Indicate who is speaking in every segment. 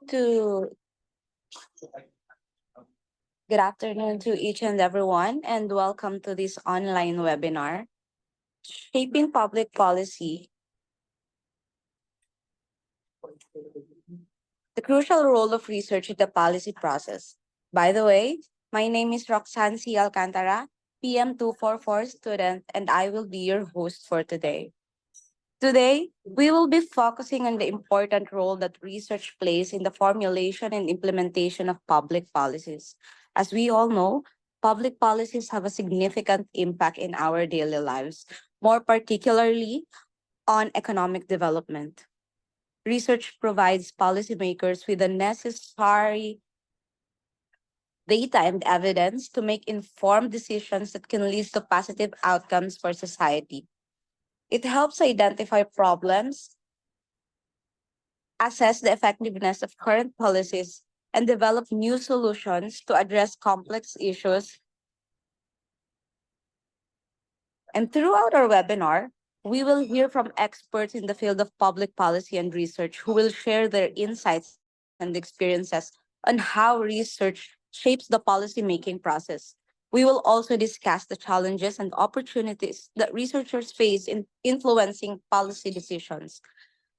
Speaker 1: to Good afternoon to each and everyone, and welcome to this online webinar, Shaping Public Policy, the crucial role of research in the policy process. By the way, my name is Roxanne C. Alcantara, PM244 student, and I will be your host for today. Today, we will be focusing on the important role that research plays in the formulation and implementation of public policies. As we all know, public policies have a significant impact in our daily lives, more particularly on economic development. Research provides policymakers with the necessary data and evidence to make informed decisions that can lead to positive outcomes for society. It helps identify problems, assess the effectiveness of current policies, and develop new solutions to address complex issues. And throughout our webinar, we will hear from experts in the field of public policy and research who will share their insights and experiences on how research shapes the policy-making process. We will also discuss the challenges and opportunities that researchers face in influencing policy decisions.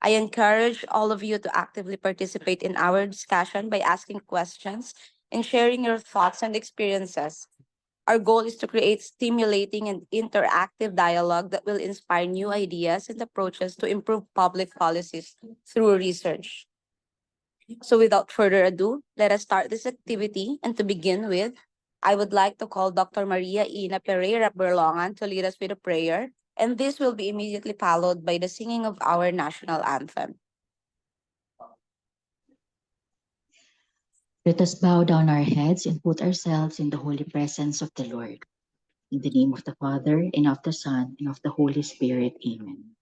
Speaker 1: I encourage all of you to actively participate in our discussion by asking questions and sharing your thoughts and experiences. Our goal is to create stimulating and interactive dialogue that will inspire new ideas and approaches to improve public policies through research. So, without further ado, let us start this activity. And to begin with, I would like to call Dr. Maria Ina Pereira Berlongan to lead us with a prayer, and this will be immediately followed by the singing of our national anthem.
Speaker 2: Let us bow down our heads and put ourselves in the holy presence of the Lord. In the name of the Father, and of the Son, and of the Holy Spirit. Amen.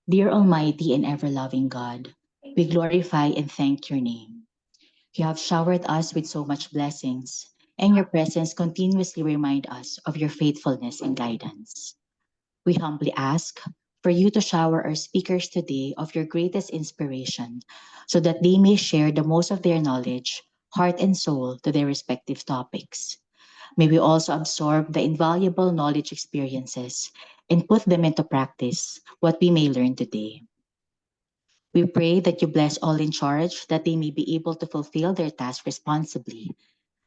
Speaker 2: Dear Almighty and ever-loving God, we glorify and thank your name. You have showered us with so much blessings, and your presence continuously remind us of your faithfulness and guidance. We humbly ask for you to shower our speakers today of your greatest inspiration, so that they may share the most of their knowledge, heart and soul to their respective topics. May we also absorb the invaluable knowledge experiences and put them into practice, what we may learn today. We pray that you bless all in charge, that they may be able to fulfill their task responsibly,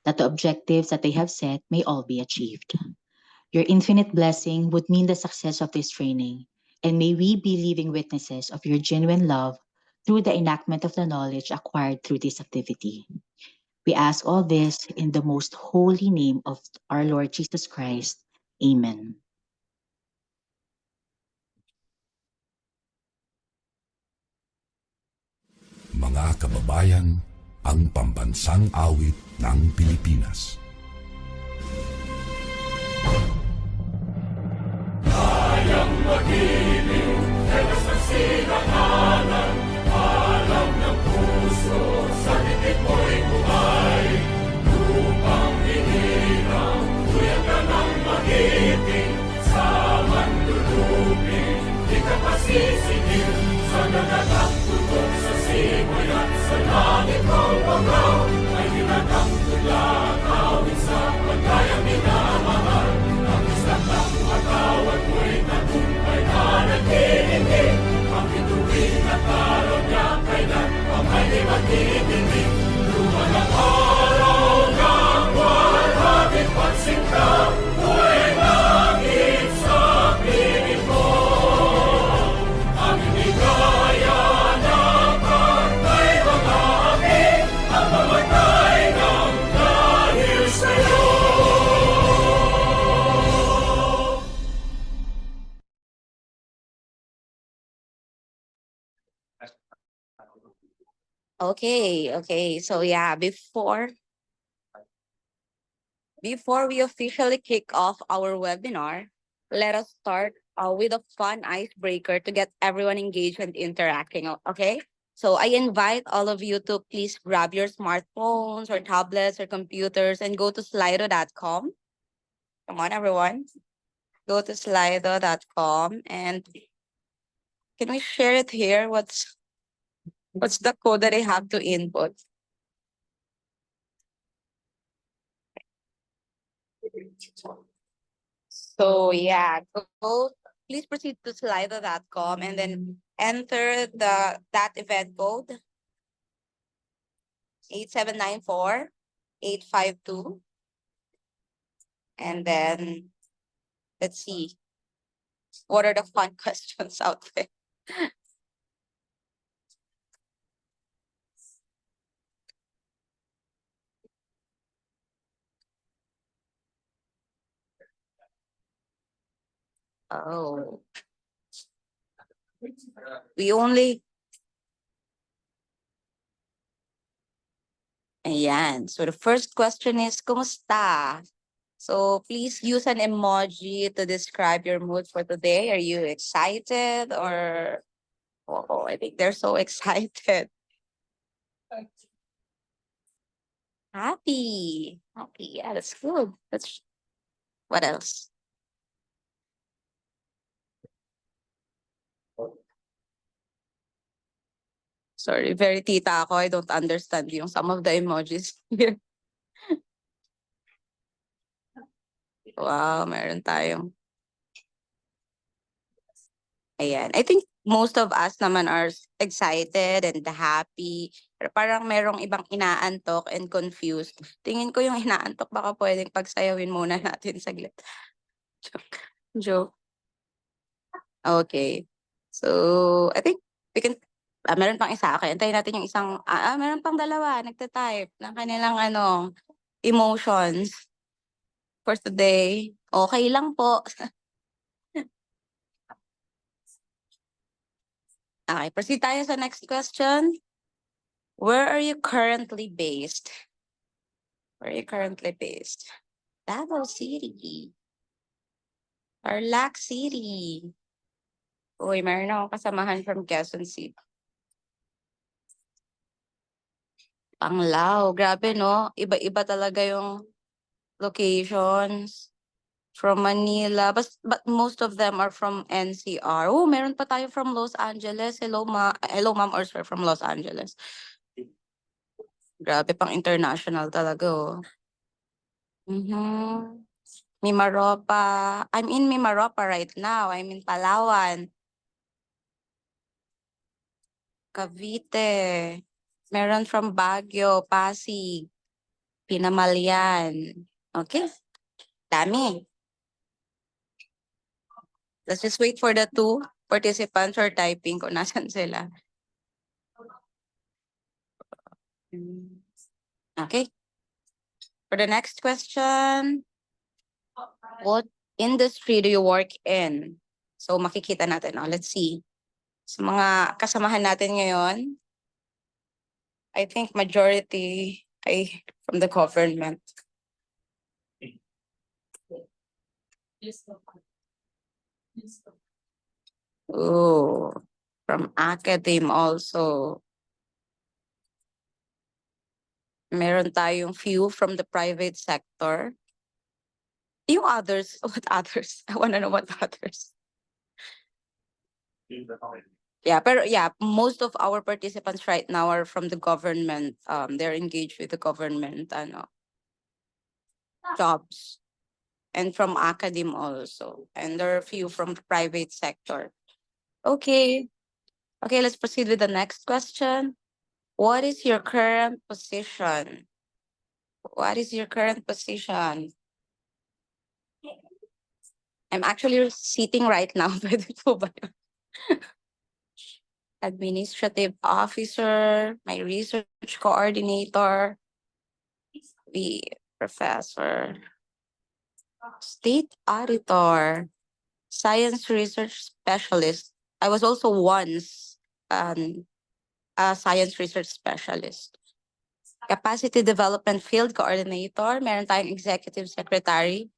Speaker 2: that the objectives that they have set may all be achieved. Your infinite blessing would mean the success of this training, and may we be living witnesses of your genuine love through the enactment of the knowledge acquired through this activity. We ask all this in the most holy name of our Lord Jesus Christ. Amen.
Speaker 3: Mga kababayan, ang pambansang awit ng Pilipinas. Kayang magiliw, helas ng sinakanan, alam ng puso, sa titik mo'y buhay. Lupang hinirang, tuyang ka ng magiting, sa mandulupin, di ka pasisingil, sa nagagang tutok sa simoy at sa langit mong pagaw, ay hinatang tula, kawin sa pagkayang minamahal. Ang isang ng matawad mo'y tagumpay na naghihingi, ang bituin at araw niya kailan ang may magtitingin. Luman ang araw ng walhabing pagsinta, mo'y langit sa piling mo. Ang hindi kaya ng pagkay mga api, ang mamatay ng dahil sa'yo.
Speaker 1: Okay. So yeah, before we officially kick off our webinar, let us start with a fun icebreaker to get everyone engaged and interacting. Okay. So I invite all of you to please grab your smartphones or tablets or computers and go to slido.com. Come on, everyone. Go to slido.com and can we share it here? What's the code that I have to input? So yeah, go. Please proceed to slido.com and then enter that event code 8794-852, and then let's see what are the fun questions out there. Oh, we only ayan. So the first question is, kumusta? So please use an emoji to describe your mood for today. Are you excited or oh, I think they're so excited. Happy. Happy. Yeah, that's good. That's what else? Sorry, very tita ako. I don't understand yung some of the emojis here. Wow, meron tayong ayan. I think most of us naman are excited and happy. Pero parang merong ibang inaantok and confused. Tingin ko yung inaantok baka pwedeng pagsayawin muna natin saglit. Joke. Okay. So, I think we can meron pang isa. Okay, antayin natin yung isang meron pang dalawa nagta-type ng kanilang emotions for today. Okay lang po. Okay, proceed tayo sa next question. Where are you currently based? Where are you currently based? Davao City. Tarlac City. Uy, meron akong kasamahan from Quezon City. Panglao. Grabe, no? Iba-iba talaga yung locations from Manila. But most of them are from NCR. Oh, meron pa tayo from Los Angeles. Hello, hello, ma'am or sir from Los Angeles. Grabe, pang international talaga, oh. Mhm. Mimaropa. I'm in Mimaropa right now. I'm in Palawan. Cavite. Meron from Baguio, Pasig, Pinamalian. Okay. Dami. Let's just wait for the two participants for typing kung nasan sila. Okay. For the next question, what industry do you work in? So makikita natin. Oh, let's see. Sa mga kasamahan natin ngayon, I think majority ay from the government. Oh, from academe also. Meron tayong few from the private sector. Yung others, what others? I wanna know what others. Yeah, pero yeah, most of our participants right now are from the government. They're engaged with the government jobs and from academe also. And there are a few from the private sector. Okay. Okay, let's proceed with the next question. What is your current position? What is your current position? I'm actually sitting right now. Pwede po ba yun? Administrative officer, my research coordinator, the professor, state auditor, science research specialist. I was also once a science research specialist. Capacity development field coordinator, meron tayong executive secretary.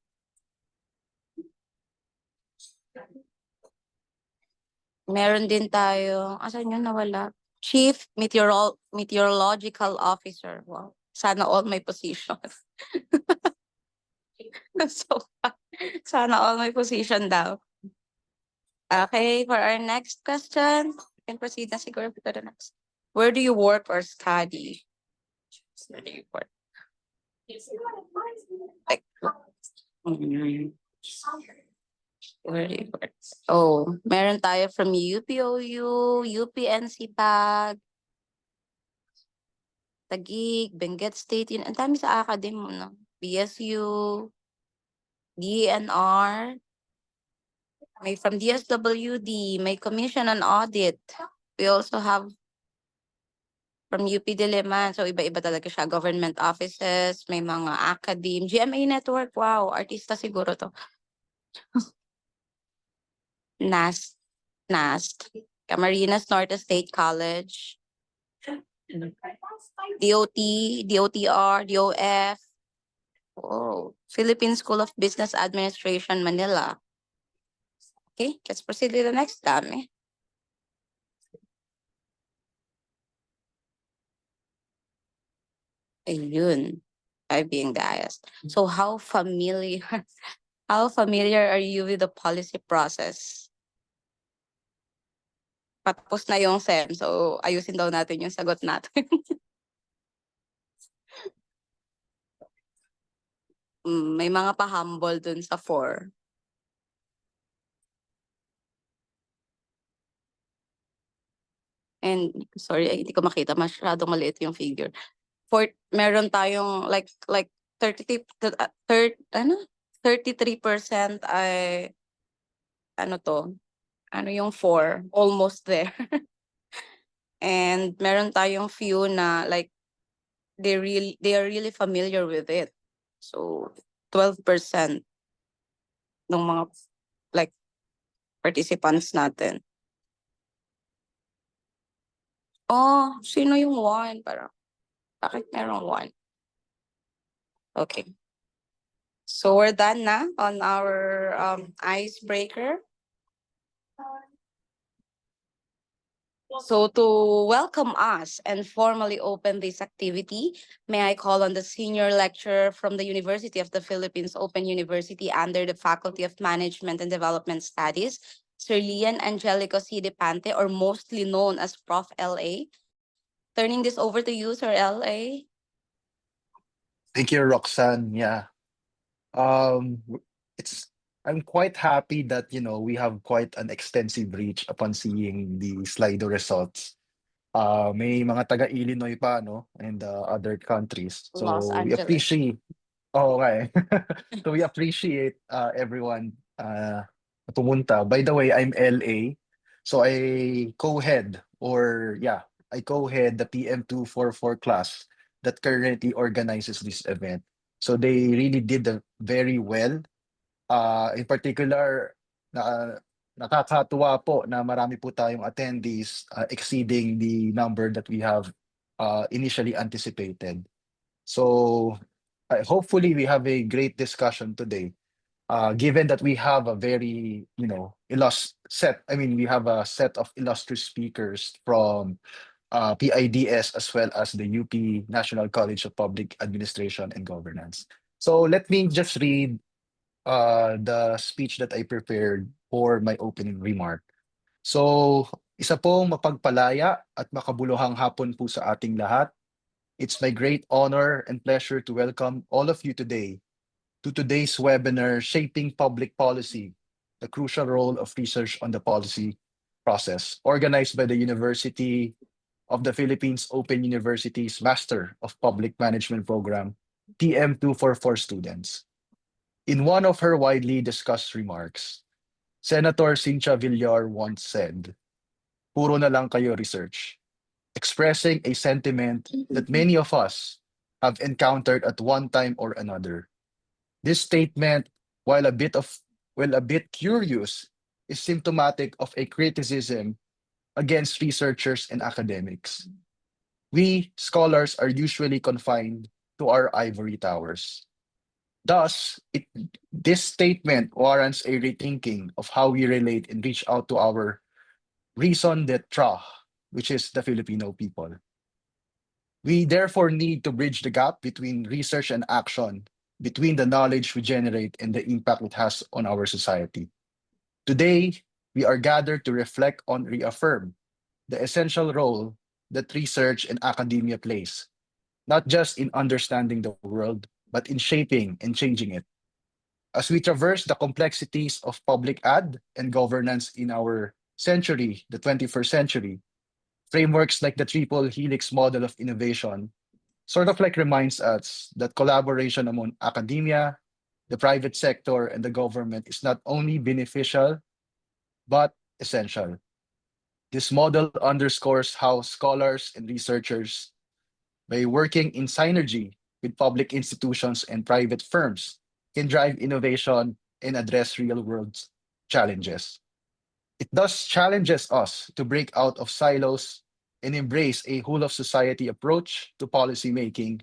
Speaker 1: Meron din tayo, asan yun nawala? Chief Meteorological Officer. Wow. Sana all my position. So, sana all my position daw. Okay, for our next question, we can proceed na siguro to the next. Where do you work or study? Where do you work? Like, mm, where do you work? Oh, meron tayo from UPOU, UPNCPAG, Taguig, Benguet State. Yun, ang dami sa academy mo, no? BSU, DNR, may from DSWD, may Commission on Audit. We also have from UP Diliman. So, iba-iba talaga siya. Government offices, may mga academe. GMA Network, wow. Artista siguro to. NAST, NAST. Camarines Norte State College. DOT, DOTR, DOF. Oh, Philippine School of Business Administration, Manila. Okay, let's proceed with the next dami. Ayun. By being biased. So how familiar are you with the policy process? Patapos na yung SEM, so ayusin daw natin yung sagot natin. May mga pa-humble dun sa 4. And sorry, hindi ko makita, masyadong maliit yung figure. Meron tayong like 30 ano? 33% ay ano to? Ano yung 4? Almost there. And meron tayong few na like they are really familiar with it. So 12% ng mga like participants natin. Oh, sino yung 1? Parang bakit merong 1? Okay. So we're done na on our icebreaker. So to welcome us and formally open this activity, may I call on the senior lecturer from the University of the Philippines Open University under the Faculty of Management and Development Studies, Sir Lian Angelico C. Depante, or mostly known as Prof. LA. Turning this over to you, Sir LA.
Speaker 4: Thank you, Roxanne. Yeah. Um, it's I'm quite happy that we have quite an extensive reach upon seeing the Slido results. May mga taga-Illinois pa, no, and other countries.
Speaker 1: Los
Speaker 4: So we
Speaker 1: Angeles.
Speaker 4: appreciate. Oh, okay. So we appreciate everyone pumunta. By the way, I'm LA. So I co-head the PM244 class that currently organizes this event. So they really did very well. In particular, nakakatuwa po na marami po tayong attendees exceeding the number that we have initially anticipated. So hopefully we have a great discussion today. Given that we have a very, we have a set of illustrious speakers from PIDS as well as the UP National College of Public Administration and Governance. So let me just read the speech that I prepared for my opening remark. So, isa pong mapagpalaya at makabuluhang hapon po sa ating lahat. It's my great honor and pleasure to welcome all of you today to today's webinar, Shaping Public Policy, the Crucial Role of Research on the Policy Process, organized by the University of the Philippines Open University's Master of Public Management Program, TM244 students. In one of her widely discussed remarks, Senator Cynthia Villar once said, "Puro na lang kayo research," expressing a sentiment that many of us have encountered at one time or another. This statement, while a bit curious, is symptomatic of a criticism against researchers and academics. We scholars are usually confined to our ivory towers. Thus, this statement warrants a rethinking of how we relate and reach out to our raison d'etre, which is the Filipino people. We therefore need to bridge the gap between research and action, between the knowledge we generate and the impact it has on our society. Today, we are gathered to reflect on reaffirm the essential role that research and academia plays, not just in understanding the world, but in shaping and changing it. As we traverse the complexities of public ad and governance in our century, the 21st century, frameworks like the triple helix model of innovation sort of like reminds us that collaboration among academia, the private sector, and the government is not only beneficial, but essential. This model underscores how scholars and researchers, by working in synergy with public institutions and private firms, can drive innovation and address real world challenges. It thus challenges us to break out of silos and embrace a whole of society approach to policymaking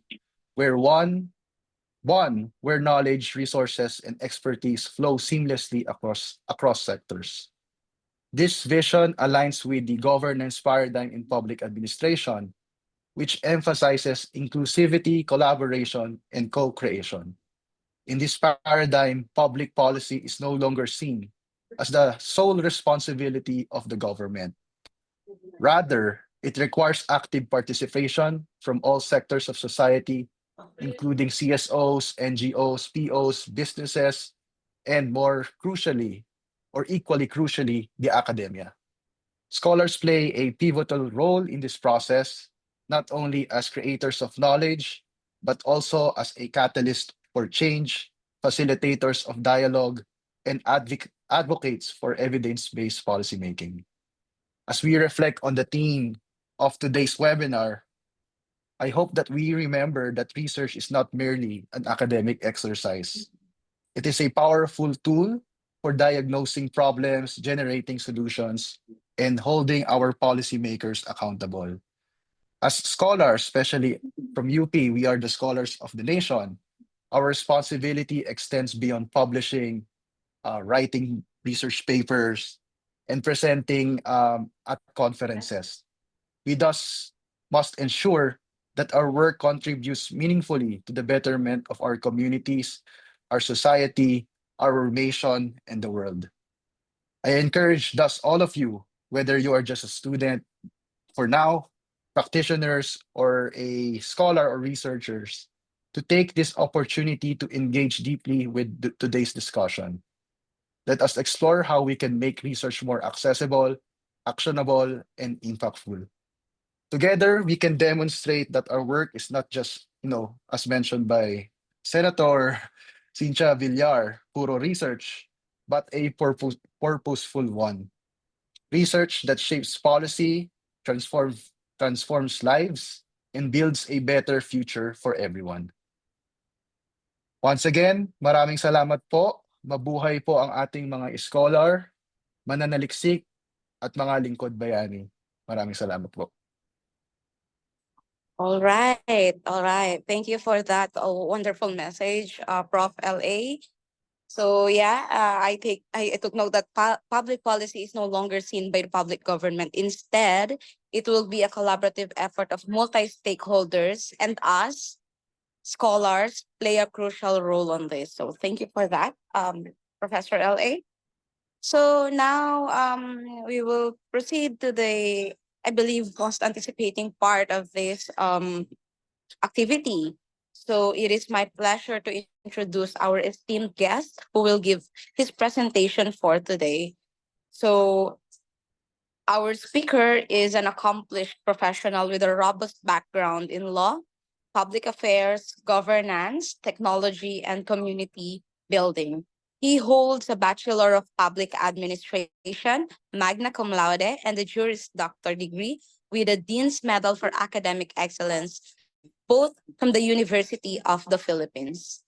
Speaker 4: where where knowledge, resources, and expertise flow seamlessly across sectors. This vision aligns with the governance paradigm in public administration, which emphasizes inclusivity, collaboration, and co-creation. In this paradigm, public policy is no longer seen as the sole responsibility of the government. Rather, it requires active participation from all sectors of society, including CSOs, NGOs, POs, businesses, and more crucially, or equally crucially, the academia. Scholars play a pivotal role in this process, not only as creators of knowledge, but also as a catalyst for change, facilitators of dialogue, and advocates for evidence based policymaking. As we reflect on the theme of today's webinar, I hope that we remember that research is not merely an academic exercise. It is a powerful tool for diagnosing problems, generating solutions, and holding our policymakers accountable. As scholars, especially from UP, we are the scholars of the nation. Our responsibility extends beyond publishing, writing research papers, and presenting at conferences. We thus must ensure that our work contributes meaningfully to the betterment of our communities, our society, our nation, and the world. I encourage thus all of you, whether you are just a student for now, practitioners, or a scholar or researchers, to take this opportunity to engage deeply with today's discussion. Let us explore how we can make research more accessible, actionable, and impactful. Together, we can demonstrate that our work is not just, as mentioned by Senator Cynthia Villar, puro research, but a purposeful one. Research that shapes policy, transforms lives, and builds a better future for everyone. Once again, maraming salamat po. Mabuhay po ang ating mga scholar, mananaliksik, at mga lingkod bayani. Maraming salamat po.
Speaker 1: All right, all right. Thank you for that wonderful message, Prof. LA. So yeah, I took note that public policy is no longer seen by the public government. Instead, it will be a collaborative effort of multi-stakeholders, and us scholars play a crucial role on this. So thank you for that, Professor LA. So now we will proceed to the, I believe, most anticipating part of this activity. So it is my pleasure to introduce our esteemed guest who will give his presentation for today. So our speaker is an accomplished professional with a robust background in law, public affairs, governance, technology, and community building. He holds a Bachelor of Public Administration, magna cum laude, and a Juris Doctor degree with a Dean's Medal for Academic Excellence, both from the University of the Philippines.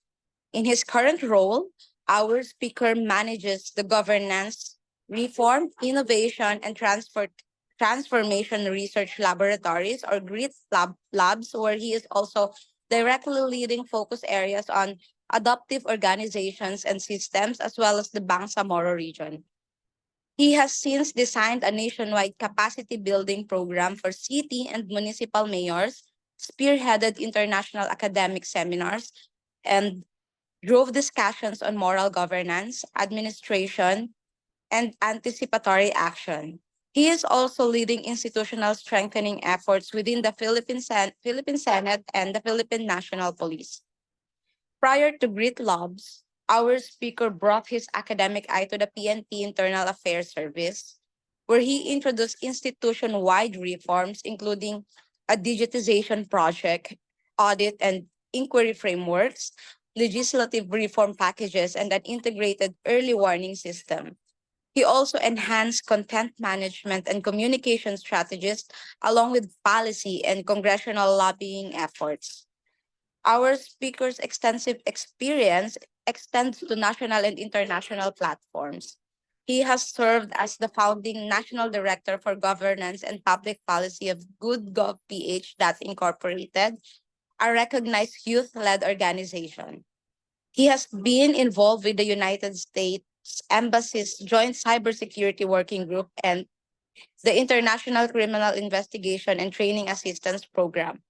Speaker 1: In his current role, our speaker manages the governance, reform, innovation, and transformation research laboratories, or labs, where he is also directly leading focus areas on adaptive organizations and systems, as well as the Bangsamoro region. He has since designed a nationwide capacity building program for city and municipal mayors, spearheaded international academic seminars, and drove discussions on moral governance, administration, and anticipatory action. He is also leading institutional strengthening efforts within the Philippine Senate and the Philippine National Police. Prior to Grit Labs, our speaker brought his academic eye to the PNP Internal Affairs Service, where he introduced institution wide reforms, including a digitization project, audit and inquiry frameworks, legislative reform packages, and an integrated early warning system. He also enhanced content management and communication strategies, along with policy and congressional lobbying efforts. Our speaker's extensive experience extends to national and international platforms. He has served as the founding National Director for Governance and Public Policy of Good Gov PH that Incorporated, a recognized youth-led organization. He has been involved with the United States Embassy's Joint Cybersecurity Working Group and the International Criminal Investigation and Training Assistance Program.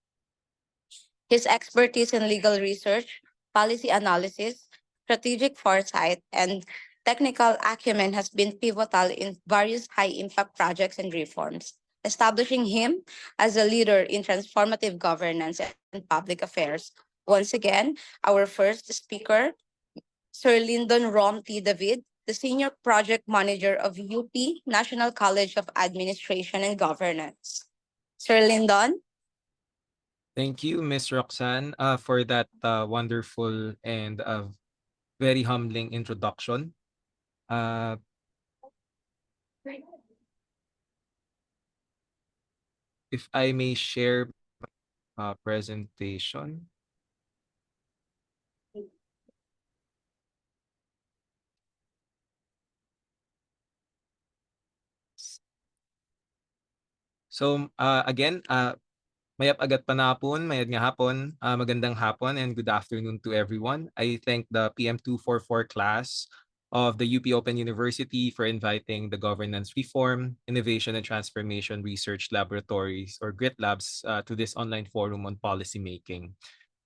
Speaker 1: His expertise in legal research, policy analysis, strategic foresight, and technical acumen has been pivotal in various high impact projects and reforms, establishing him as a leader in transformative governance and public affairs. Once again, our first speaker, Sir Lyndon Rom T. David, the Senior Project Manager of UP National College of Administration and Governance. Sir Lyndon?
Speaker 5: Thank you, Miss Roxanne, for that wonderful and very humbling introduction. Uh, if I may share presentation. So again, mayap agat panapon, mayad nga hapon, magandang hapon and good afternoon to everyone. I thank the PM244 class of the UP Open University for inviting the Governance Reform, Innovation and Transformation Research Laboratories or GRIT Labs to this online forum on policymaking.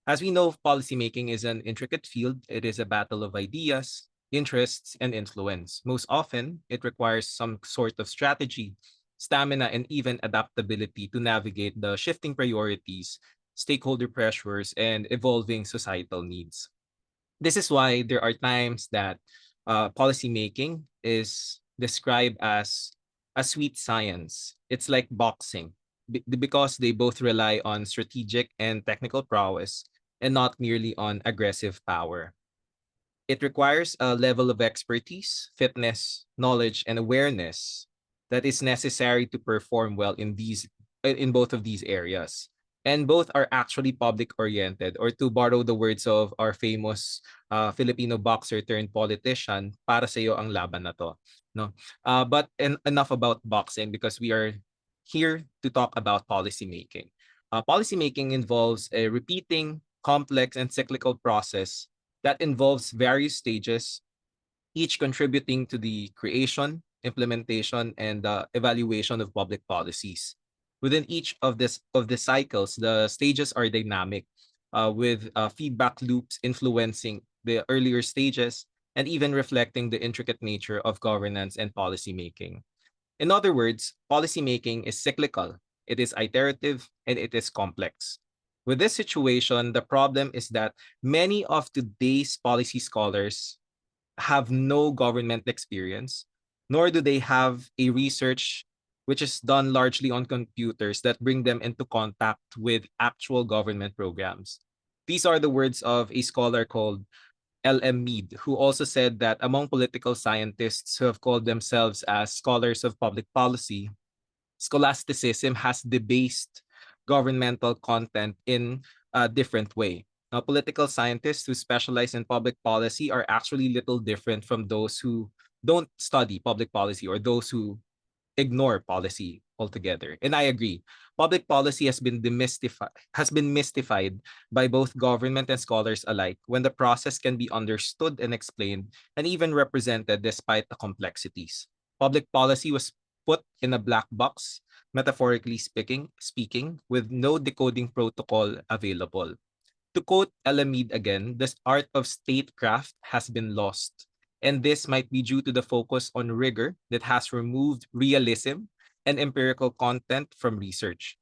Speaker 5: As we know, policymaking is an intricate field. It is a battle of ideas, interests, and influence. Most often, it requires some sort of strategy, stamina, and even adaptability to navigate the shifting priorities, stakeholder pressures, and evolving societal needs. This is why there are times that policymaking is described as a sweet science. It's like boxing because they both rely on strategic and technical prowess and not merely on aggressive power. It requires a level of expertise, fitness, knowledge, and awareness that is necessary to perform well in both of these areas. And both are actually public oriented, or to borrow the words of our famous Filipino boxer turned politician, para sa iyo ang laban na to. No? Enough about boxing because we are here to talk about policymaking. Policymaking involves a repeating, complex, and cyclical process that involves various stages, each contributing to the creation, implementation, and evaluation of public policies. Within each of the cycles, the stages are dynamic, with feedback loops influencing the earlier stages and even reflecting the intricate nature of governance and policy making. In other words, policymaking is cyclical, it is iterative, and it is complex. With this situation, the problem is that many of today's policy scholars have no government experience, nor do they have a research which is done largely on computers that bring them into contact with actual government programs. These are the words of a scholar called L.M. Mead, who also said that among political scientists who have called themselves as scholars of public policy, scholasticism has debased governmental content in a different way. Now, political scientists who specialize in public policy are actually little different from those who don't study public policy or those who ignore policy altogether. And I agree. Public policy has been mystified by both government and scholars alike when the process can be understood and explained and even represented despite the complexities. Public policy was put in a black box, metaphorically speaking, with no decoding protocol available. To quote Alamede again, the art of statecraft has been lost. And this might be due to the focus on rigor that has removed realism and empirical content from research.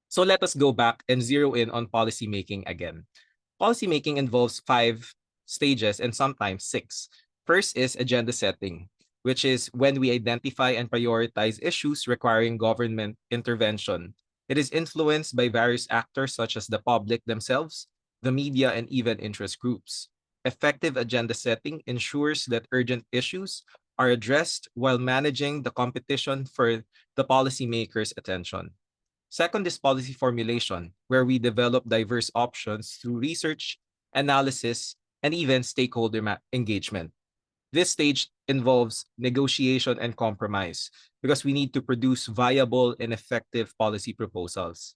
Speaker 5: So let us go back and zero in on policymaking again. Policymaking involves five stages and sometimes six. First is agenda setting, which is when we identify and prioritize issues requiring government intervention. It is influenced by various actors such as the public themselves, the media, and even interest groups. Effective agenda setting ensures that urgent issues are addressed while managing the competition for the policymakers' attention. Second is policy formulation, where we develop diverse options through research, analysis, and even stakeholder engagement. This stage involves negotiation and compromise because we need to produce viable and effective policy proposals.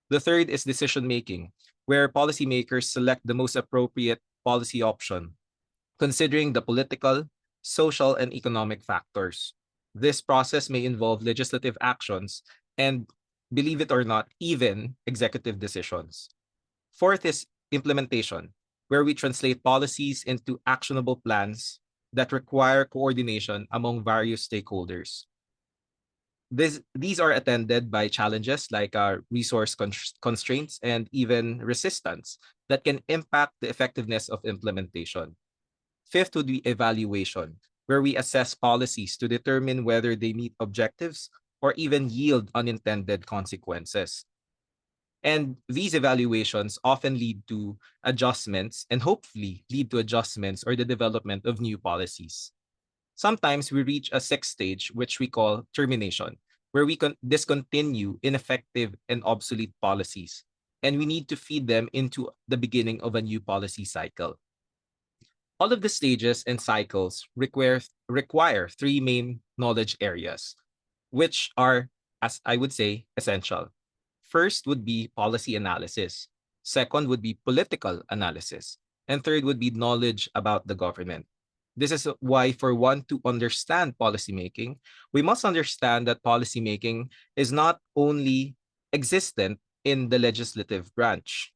Speaker 5: The third is decision making, where policymakers select the most appropriate policy option, considering the political, social, and economic factors. This process may involve legislative actions and, believe it or not, even executive decisions. Fourth is implementation, where we translate policies into actionable plans that require coordination among various stakeholders. These are attended by challenges like resource constraints and even resistance that can impact the effectiveness of implementation. Fifth would be evaluation, where we assess policies to determine whether they meet objectives or even yield unintended consequences. And these evaluations often lead to adjustments and hopefully lead to adjustments or the development of new policies. Sometimes we reach a sixth stage, which we call termination, where we discontinue ineffective and obsolete policies, and we need to feed them into the beginning of a new policy cycle. All of the stages and cycles require three main knowledge areas, which are, as I would say, essential. First would be policy analysis. Second would be political analysis. And third would be knowledge about the government. This is why, for one to understand policymaking, we must understand that policymaking is not only existent in the legislative branch.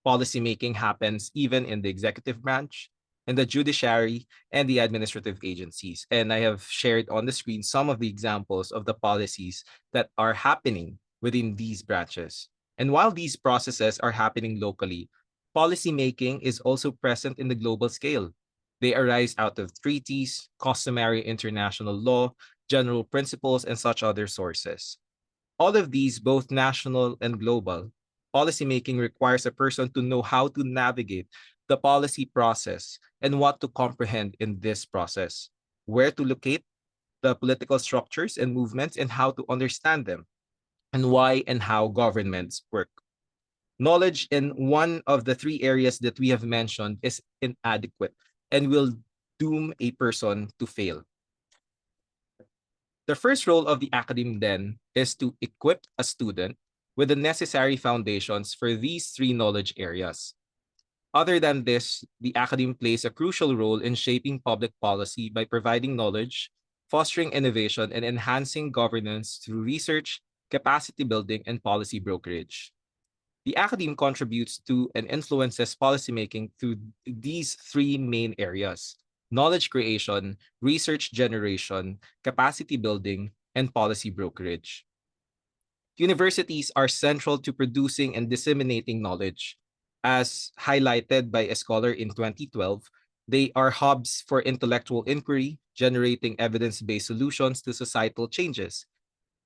Speaker 5: Policymaking happens even in the executive branch, in the judiciary, and the administrative agencies. And I have shared on the screen some of the examples of the policies that are happening within these branches. And while these processes are happening locally, policymaking is also present in the global scale. They arise out of treaties, customary international law, general principles, and such other sources. All of these, both national and global, policymaking requires a person to know how to navigate the policy process and what to comprehend in this process, where to locate the political structures and movements and how to understand them, and why and how governments work. Knowledge in one of the three areas that we have mentioned is inadequate and will doom a person to fail. The first role of the academe then is to equip a student with the necessary foundations for these three knowledge areas. Other than this, the academe plays a crucial role in shaping public policy by providing knowledge, fostering innovation, and enhancing governance through research, capacity building, and policy brokerage. The academe contributes to and influences policymaking through these three main areas: knowledge creation, research generation, capacity building, and policy brokerage. Universities are central to producing and disseminating knowledge. As highlighted by a scholar in 2012, they are hubs for intellectual inquiry, generating evidence based solutions to societal changes.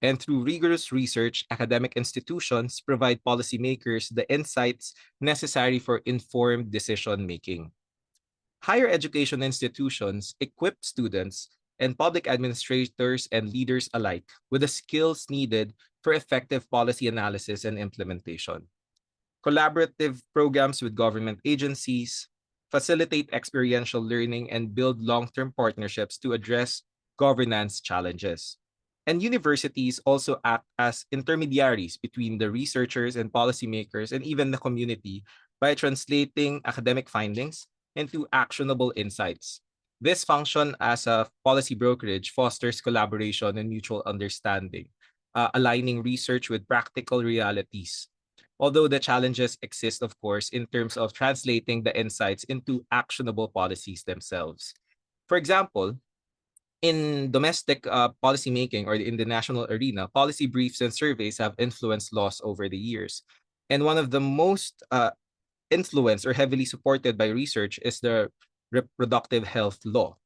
Speaker 5: And through rigorous research, academic institutions provide policymakers the insights necessary for informed decision making. Higher education institutions equip students and public administrators and leaders alike with the skills needed for effective policy analysis and implementation. Collaborative programs with government agencies facilitate experiential learning and build long term partnerships to address governance challenges. And universities also act as intermediaries between the researchers and policymakers and even the community by translating academic findings into actionable insights. This function as a policy brokerage fosters collaboration and mutual understanding, aligning research with practical realities. Although the challenges exist, of course, in terms of translating the insights into actionable policies themselves. For example, In domestic policy making or in the national arena, policy briefs and surveys have influenced laws over the years. And one of the most influenced or heavily supported by research is the reproductive health law.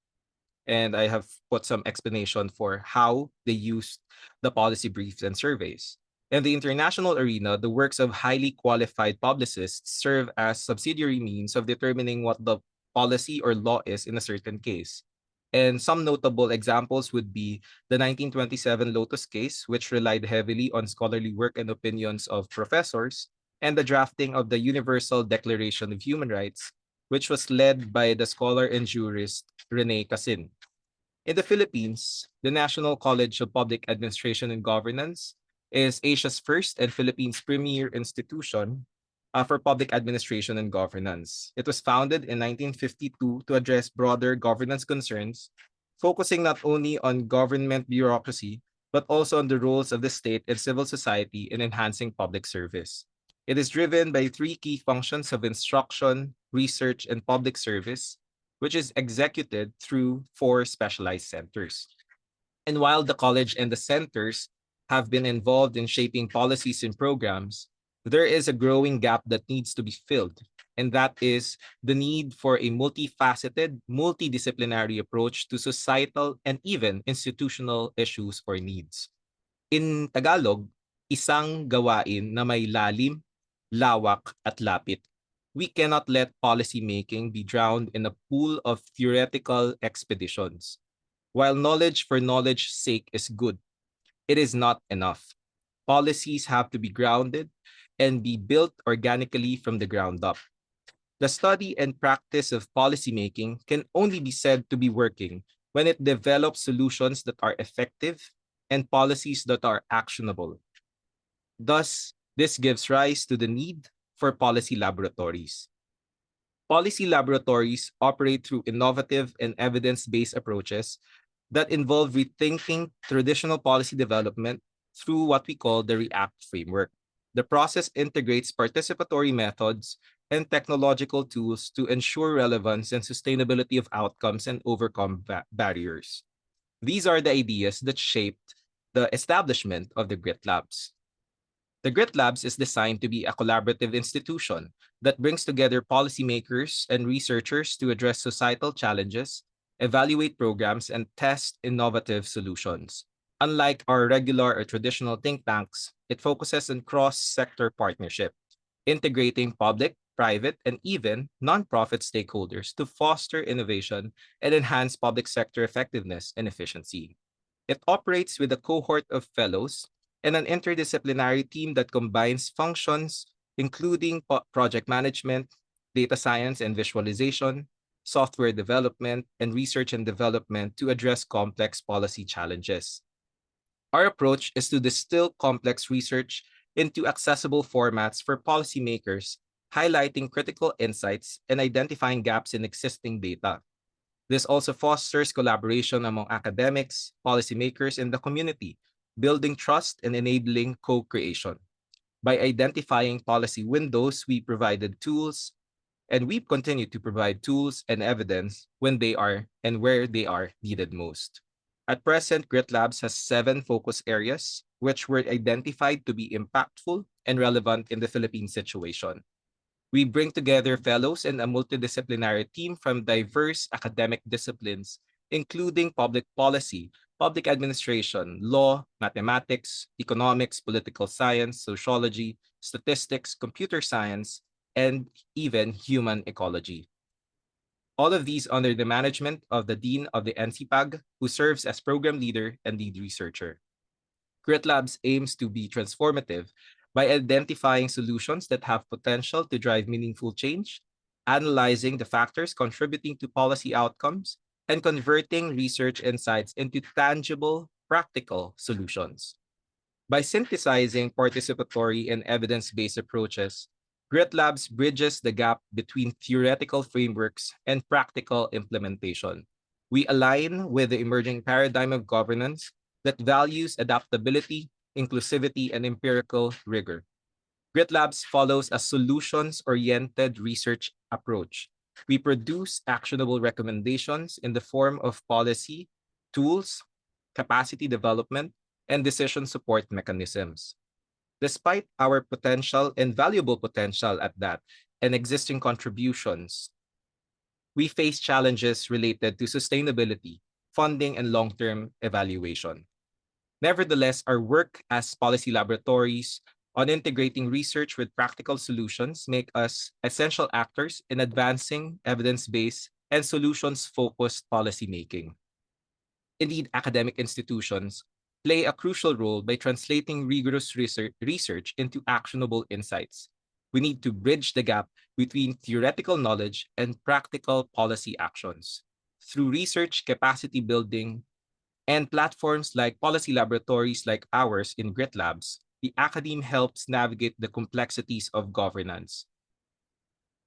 Speaker 5: And I have put some explanation for how they used the policy briefs and surveys. In the international arena, the works of highly qualified publicists serve as subsidiary means of determining what the policy or law is in a certain case. And some notable examples would be the 1927 Lotus case, which relied heavily on scholarly work and opinions of professors, and the drafting of the Universal Declaration of Human Rights, which was led by the scholar and jurist Rene Cassin. In the Philippines, the National College of Public Administration and Governance is Asia's first and Philippines' premier institution for public administration and governance. It was founded in 1952 to address broader governance concerns, focusing not only on government bureaucracy, but also on the roles of the state and civil society in enhancing public service. It is driven by three key functions of instruction, research, and public service, which is executed through four specialized centers. And while the college and the centers have been involved in shaping policies and programs, there is a growing gap that needs to be filled. And that is the need for a multifaceted, multidisciplinary approach to societal and even institutional issues or needs. In Tagalog, isang gawain na may lalim, lawak at lapit. We cannot let policymaking be drowned in a pool of theoretical expeditions. While knowledge for knowledge's sake is good, it is not enough. Policies have to be grounded and be built organically from the ground up. The study and practice of policymaking can only be said to be working when it develops solutions that are effective and policies that are actionable. Thus, this gives rise to the need for policy laboratories. Policy laboratories operate through innovative and evidence based approaches that involve rethinking traditional policy development through what we call the REACT framework. The process integrates participatory methods and technological tools to ensure relevance and sustainability of outcomes and overcome barriers. These are the ideas that shaped the establishment of the GRIT Labs. The GRIT Labs is designed to be a collaborative institution that brings together policymakers and researchers to address societal challenges, evaluate programs, and test innovative solutions. Unlike our regular or traditional think tanks, it focuses on cross-sector partnership, integrating public, private, and even nonprofit stakeholders to foster innovation and enhance public sector effectiveness and efficiency. It operates with a cohort of fellows and an interdisciplinary team that combines functions including project management, data science and visualization, software development, and research and development to address complex policy challenges. Our approach is to distill complex research into accessible formats for policymakers, highlighting critical insights and identifying gaps in existing data. This also fosters collaboration among academics, policymakers, and the community, building trust and enabling co-creation. By identifying policy windows, we provided tools, and we continue to provide tools and evidence when they are and where they are needed most. At present, Grit Labs has 7 focus areas, which were identified to be impactful and relevant in the Philippine situation. We bring together fellows and a multidisciplinary team from diverse academic disciplines, including public policy, public administration, law, mathematics, economics, political science, sociology, statistics, computer science, and even human ecology. All of these under the management of the Dean of the NCPAG, who serves as program leader and lead researcher. Grit Labs aims to be transformative by identifying solutions that have potential to drive meaningful change, analyzing the factors contributing to policy outcomes, and converting research insights into tangible, practical solutions. By synthesizing participatory and evidence-based approaches, Grit Labs bridges the gap between theoretical frameworks and practical implementation. We align with the emerging paradigm of governance that values adaptability, inclusivity, and empirical rigor. Grit Labs follows a solutions-oriented research approach. We produce actionable recommendations in the form of policy tools, capacity development, and decision support mechanisms. Despite our potential and valuable potential at that and existing contributions, we face challenges related to sustainability, funding, and long term evaluation. Nevertheless, our work as policy laboratories on integrating research with practical solutions make us essential actors in advancing evidence-based and solutions-focused policymaking. Indeed, academic institutions play a crucial role by translating rigorous research into actionable insights. We need to bridge the gap between theoretical knowledge and practical policy actions. Through research capacity building and platforms like policy laboratories like ours in Grit Labs, the academe helps navigate the complexities of governance.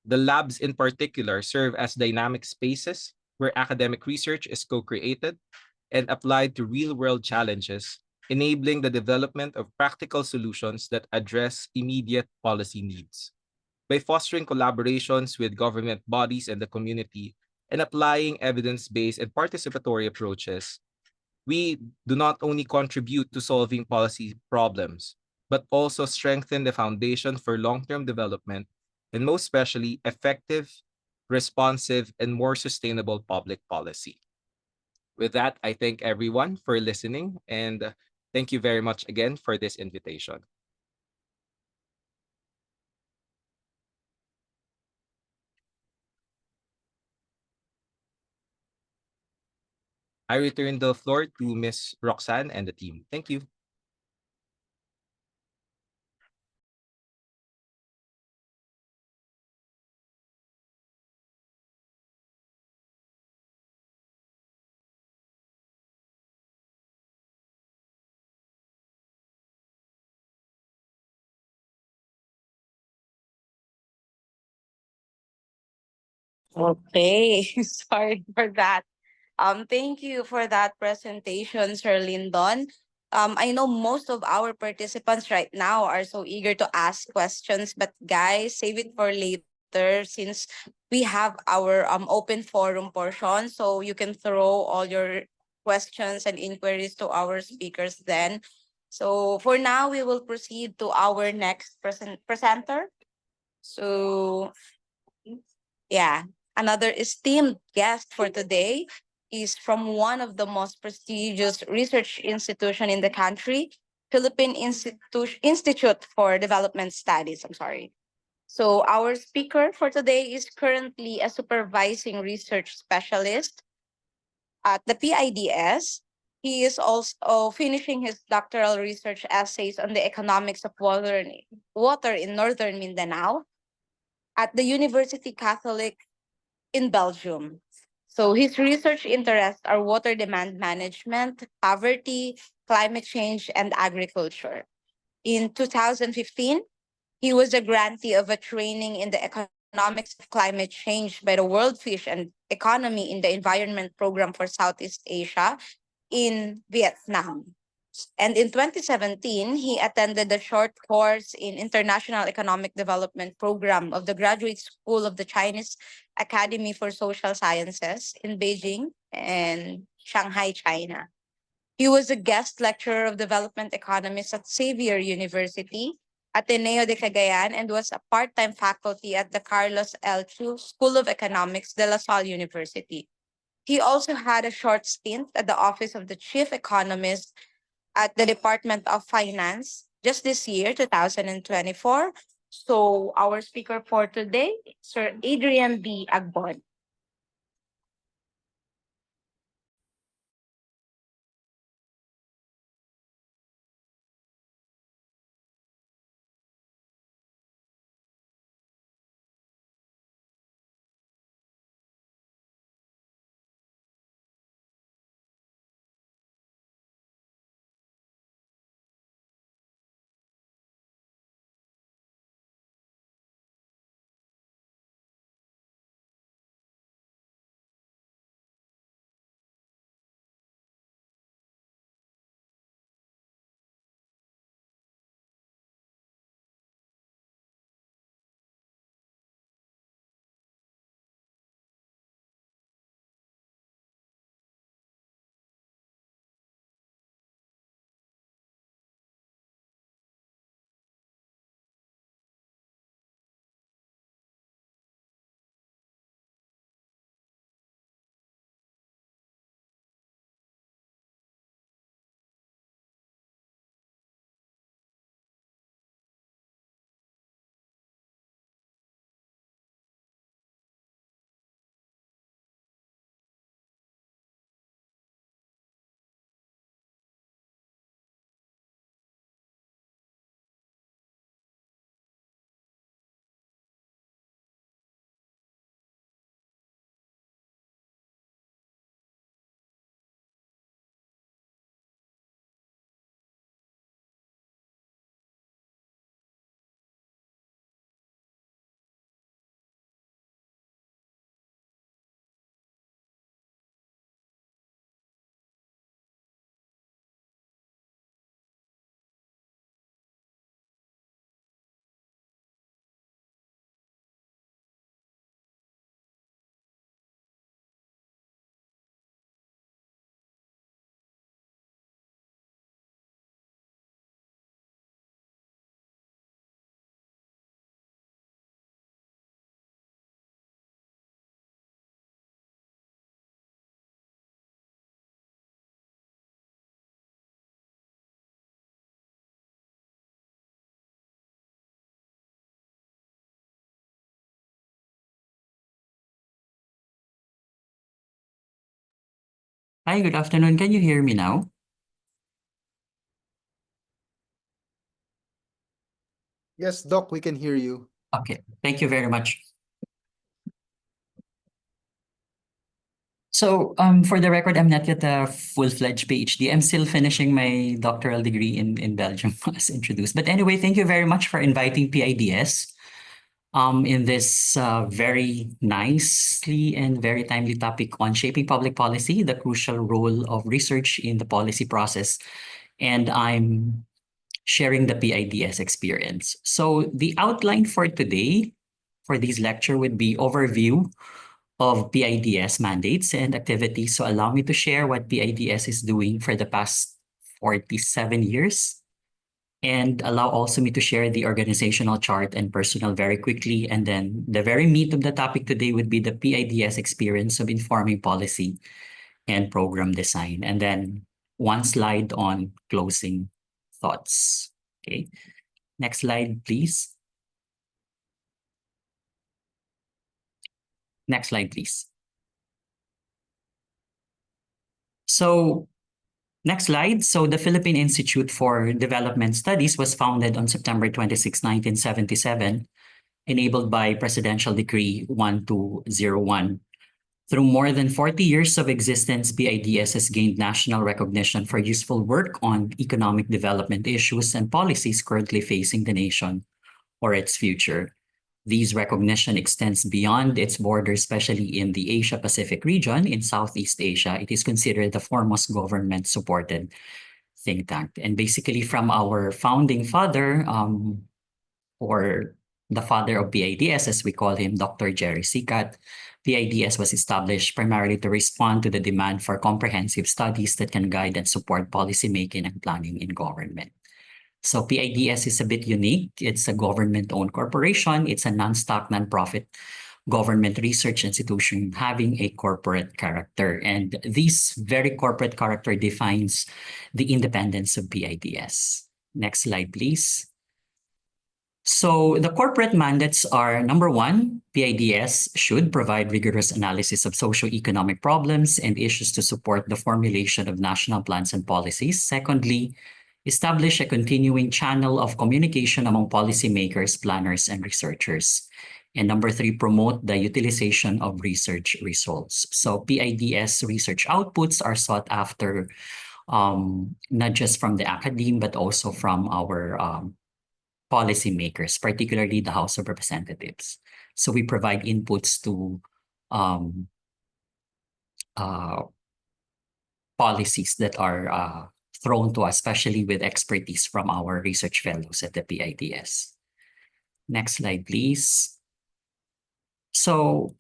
Speaker 5: The labs in particular serve as dynamic spaces where academic research is co-created and applied to real-world challenges, enabling the development of practical solutions that address immediate policy needs. By fostering collaborations with government bodies and the community and applying evidence-based and participatory approaches, we do not only contribute to solving policy problems, but also strengthen the foundation for long-term development and most especially effective, responsive, and more sustainable public policy. With that, I thank everyone for listening and thank you very much again for this invitation. I return the floor to Miss Roxanne and the team. Thank you.
Speaker 1: Okay, sorry for that. Thank you for that presentation, Sir Lyndon. I know most of our participants right now are so eager to ask questions, but guys, save it for later since we have our open forum portion, so you can throw all your questions and inquiries to our speakers then. So for now, we will proceed to our next presenter. So yeah, another esteemed guest for today is from one of the most prestigious research institution in the country, Institute for Development Studies. I'm sorry. So our speaker for today is currently a supervising research specialist at the PIDS. He is also finishing his doctoral research essays on the economics of water in northern Mindanao at the University Catholic in Belgium. So his research interests are water demand management, poverty, climate change, and agriculture. In 2015, he was a grantee of a training in the economics of climate change by the World Fish and Economy in the Environment Program for Southeast Asia in Vietnam. And in 2017, he attended a short course in International Economic Development Program of the Graduate School of the Chinese Academy for Social Sciences in Beijing and Shanghai, China. He was a guest lecturer of development economics at Xavier University, Ateneo de Cagayan, and was a part-time faculty at the Carlos L. Chu School of Economics, De La Salle University. He also had a short stint at the Office of the Chief Economist at the Department of Finance just this year, 2024. So our speaker for today, Sir Adrian B. Agbon.
Speaker 6: Hi, good afternoon. Can you hear me now?
Speaker 4: Yes, Doc, we can hear you.
Speaker 6: Okay, thank you very much. So, for the record, I'm not yet a full-fledged PhD. I'm still finishing my doctoral degree in Belgium, as introduced. But anyway, thank you very much for inviting PIDS in this very nicely and very timely topic on shaping public policy, the crucial role of research in the policy process. And I'm sharing the PIDS experience. So the outline for today, for this lecture, would be overview of PIDS mandates and activities. So allow me to share what PIDS is doing for the past 47 years, and allow also me to share the organizational chart and personnel very quickly. And then the very meat of the topic today would be the PIDS experience of informing policy and program design. And then one slide on closing thoughts. Okay. Next slide, please. Next slide, please. So next slide. So the Philippine Institute for Development Studies was founded on September 26, 1977, enabled by Presidential Decree 1201. Through more than 40 years of existence, PIDS has gained national recognition for useful work on economic development issues and policies currently facing the nation or its future. These recognition extends beyond its borders, especially in the Asia-Pacific region. In Southeast Asia, it is considered the foremost government-supported think tank. And basically from our founding father, or the father of PIDS, as we call him, Dr. Jerry Sikat, PIDS was established primarily to respond to the demand for comprehensive studies that can guide and support policymaking and planning in government. So PIDS is a bit unique. It's a government-owned corporation. It's a non-stock, non-profit government research institution having a corporate character. And this very corporate character defines the independence of PIDS. Next slide, please. So the corporate mandates are: number one, PIDS should provide rigorous analysis of socio-economic problems and issues to support the formulation of national plans and policies. Secondly, establish a continuing channel of communication among policymakers, planners, and researchers. And number three, promote the utilization of research results. So PIDS research outputs are sought after not just from the academe, but also from our policymakers, particularly the House of Representatives. So we provide inputs to um, policies that are thrown to us, especially with expertise from our research fellows at the PIDS. Next slide, please. So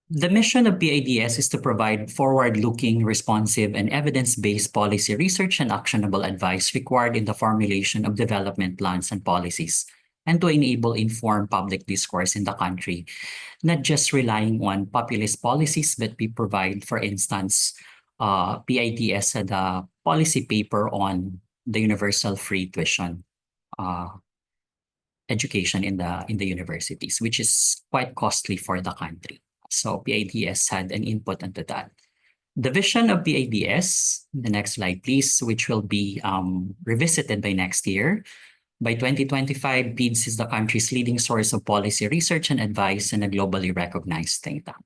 Speaker 6: the mission of PIDS is to provide forward-looking, responsive, and evidence-based policy research and actionable advice required in the formulation of development plans and policies, and to enable informed public discourse in the country, not just relying on populist policies, but we provide, for instance, PIDS had a policy paper on the universal free tuition education in the universities, which is quite costly for the country. So PIDS had an input into that. The vision of PIDS, the next slide, please, which will be revisited by next year. By 2025, PIDS is the country's leading source of policy research and advice and a globally recognized think tank.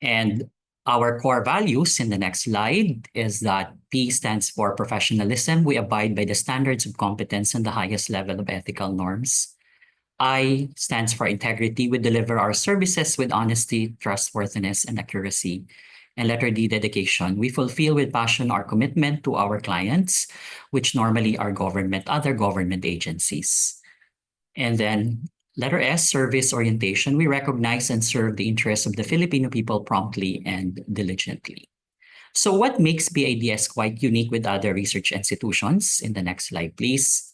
Speaker 6: And our core values in the next slide is that P stands for professionalism. We abide by the standards of competence and the highest level of ethical norms. I stands for integrity. We deliver our services with honesty, trustworthiness, and accuracy. And letter D, dedication. We fulfill with passion our commitment to our clients, which normally are other government agencies. And then letter S, service orientation. We recognize and serve the interests of the Filipino people promptly and diligently. So what makes PIDS quite unique with other research institutions? In the next slide, please.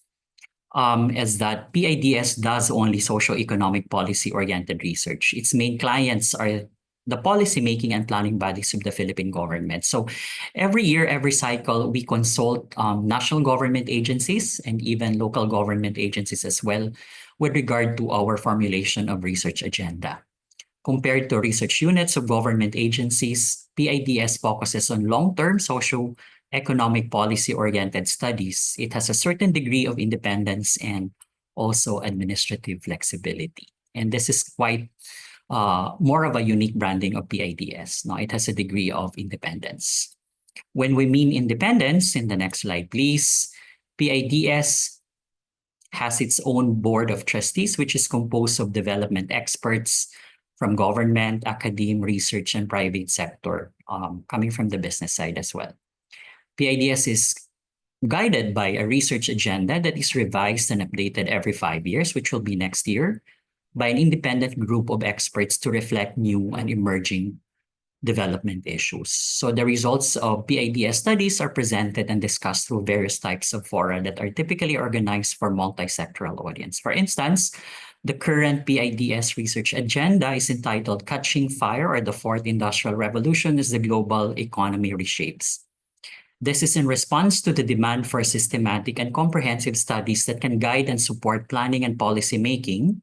Speaker 6: Is that PIDS does only socio-economic policy-oriented research. Its main clients are the policy-making and planning bodies of the Philippine government. So every year, every cycle, we consult national government agencies and even local government agencies as well with regard to our formulation of research agenda. Compared to research units of government agencies, PIDS focuses on long-term socio-economic policy-oriented studies. It has a certain degree of independence and also administrative flexibility. And this is quite more of a unique branding of PIDS. Now, it has a degree of independence. When we mean independence, in the next slide, please, PIDS has its own board of trustees, which is composed of development experts from government, academe, research, and private sector, coming from the business side as well. PIDS is guided by a research agenda that is revised and updated every 5 years, which will be next year, by an independent group of experts to reflect new and emerging development issues. So the results of PIDS studies are presented and discussed through various types of fora that are typically organized for multi-sectoral audience. For instance, the current PIDS research agenda is entitled Catching Fire or the Fourth Industrial Revolution as the Global Economy Reshapes. This is in response to the demand for systematic and comprehensive studies that can guide and support planning and policy making.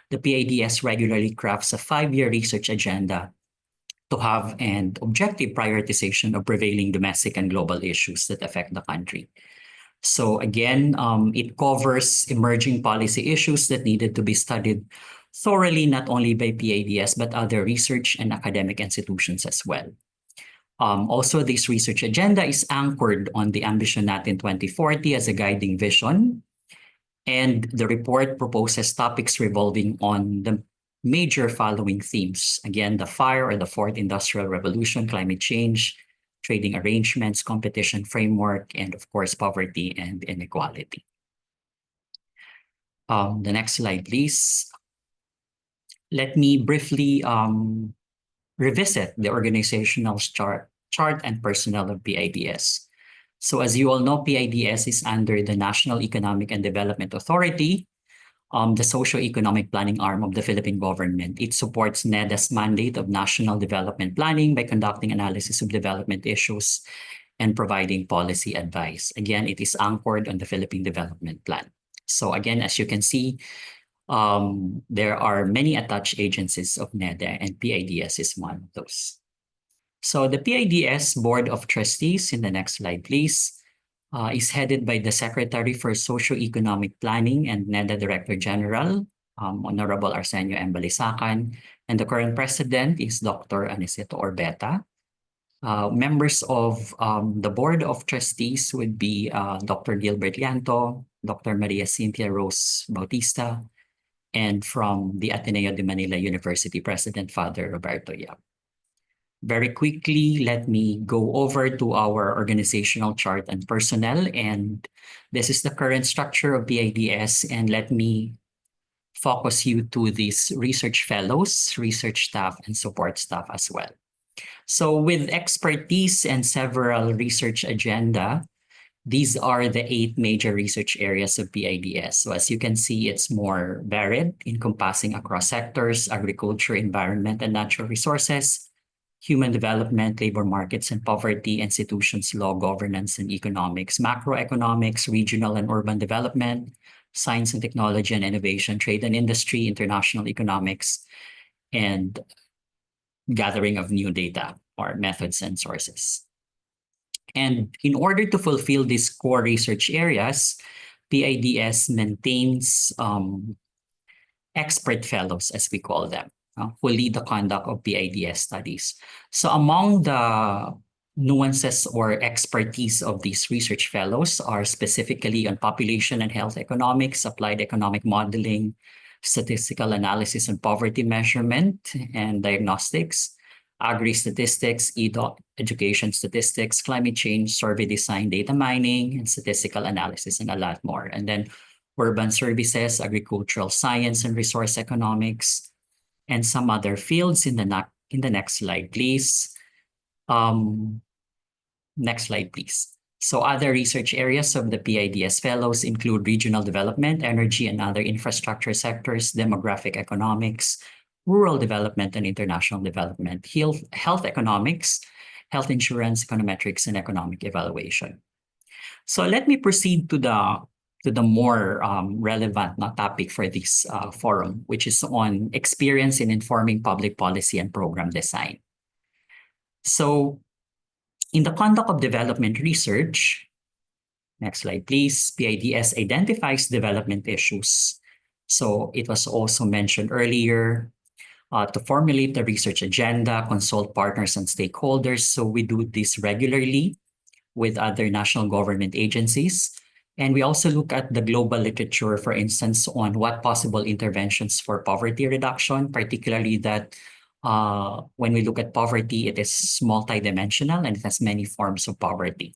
Speaker 6: The PIDS regularly crafts a 5-year research agenda to have an objective prioritization of prevailing domestic and global issues that affect the country. So again, it covers emerging policy issues that needed to be studied thoroughly, not only by PIDS, but other research and academic institutions as well. Also, this research agenda is anchored on the Ambition Natin 2040 as a guiding vision. And the report proposes topics revolving on the major following themes. Again, the fire or the fourth industrial revolution, climate change, trading arrangements, competition framework, and of course, poverty and inequality. The next slide, please. Let me briefly revisit the organizational chart and personnel of PIDS. So as you all know, PIDS is under the National Economic and Development Authority, the socio-economic planning arm of the Philippine government. It supports NEDA's mandate of national development planning by conducting analysis of development issues and providing policy advice. Again, it is anchored on the Philippine Development Plan. So again, as you can see, there are many attached agencies of NEDA, and PIDS is one of those. So the PIDS Board of Trustees, in the next slide, please, is headed by the Secretary for Socio-Economic Planning and NEDA Director General, Honorable Arsenio M. Balisacan, and the current president is Dr. Aniceto Orbeta. Members of the Board of Trustees would be Dr. Gilbert Lianto, Dr. Maria Cynthia Rose Bautista, and from the Ateneo de Manila University President, Father Roberto Yap. Very quickly, let me go over to our organizational chart and personnel. And this is the current structure of PIDS. And let me focus you to these research fellows, research staff, and support staff as well. So with expertise and several research agenda, these are the 8 major research areas of PIDS. So as you can see, it's more varied, encompassing across sectors, agriculture, environment, and natural resources, human development, labor markets and poverty, institutions, law, governance, and economics, macroeconomics, regional and urban development, science and technology and innovation, trade and industry, international economics, and gathering of new data or methods and sources. And in order to fulfill these core research areas, PIDS maintains expert fellows, as we call them, who lead the conduct of PIDS studies. So among the nuances or expertise of these research fellows are specifically on population and health economics, applied economic modeling, statistical analysis and poverty measurement and diagnostics, agri-statistics, education statistics, climate change, survey design, data mining, and statistical analysis, and a lot more. And then urban services, agricultural science and resource economics, and some other fields in the next slide, please. Next slide, please. So other research areas of the PIDS fellows include regional development, energy and other infrastructure sectors, demographic economics, rural development and international development, health economics, health insurance, econometrics, and economic evaluation. So let me proceed to the to the more relevant topic for this forum, which is on experience in informing public policy and program design. So in the conduct of development research, next slide, please, PIDS identifies development issues. So it was also mentioned earlier, to formulate the research agenda, consult partners and stakeholders. So we do this regularly with other national government agencies. And we also look at the global literature, for instance, on what possible interventions for poverty reduction, particularly that when we look at poverty, it is multidimensional and it has many forms of poverty.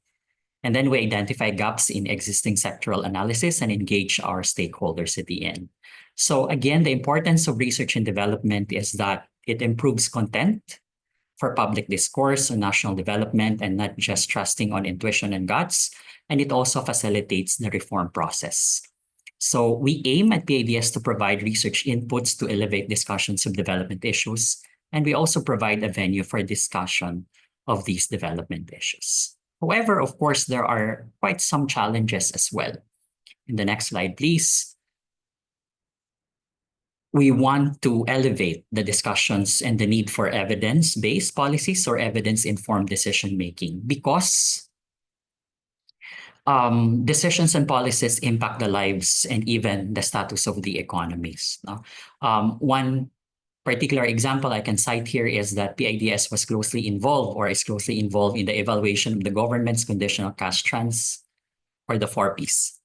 Speaker 6: And then we identify gaps in existing sectoral analysis and engage our stakeholders at the end. So again, the importance of research and development is that it improves content for public discourse on national development and not just trusting on intuition and guts. And it also facilitates the reform process. So we aim at PADS to provide research inputs to elevate discussions of development issues. And we also provide a venue for discussion of these development issues. However, of course, there are quite some challenges as well. In the next slide, please. We want to elevate the discussions and the need for evidence-based policies or evidence-informed decision-making because decisions and policies impact the lives and even the status of the economies. One particular example I can cite here is that PIDS was closely involved or is closely involved in the evaluation of the government's conditional cash trans or the 4Ps.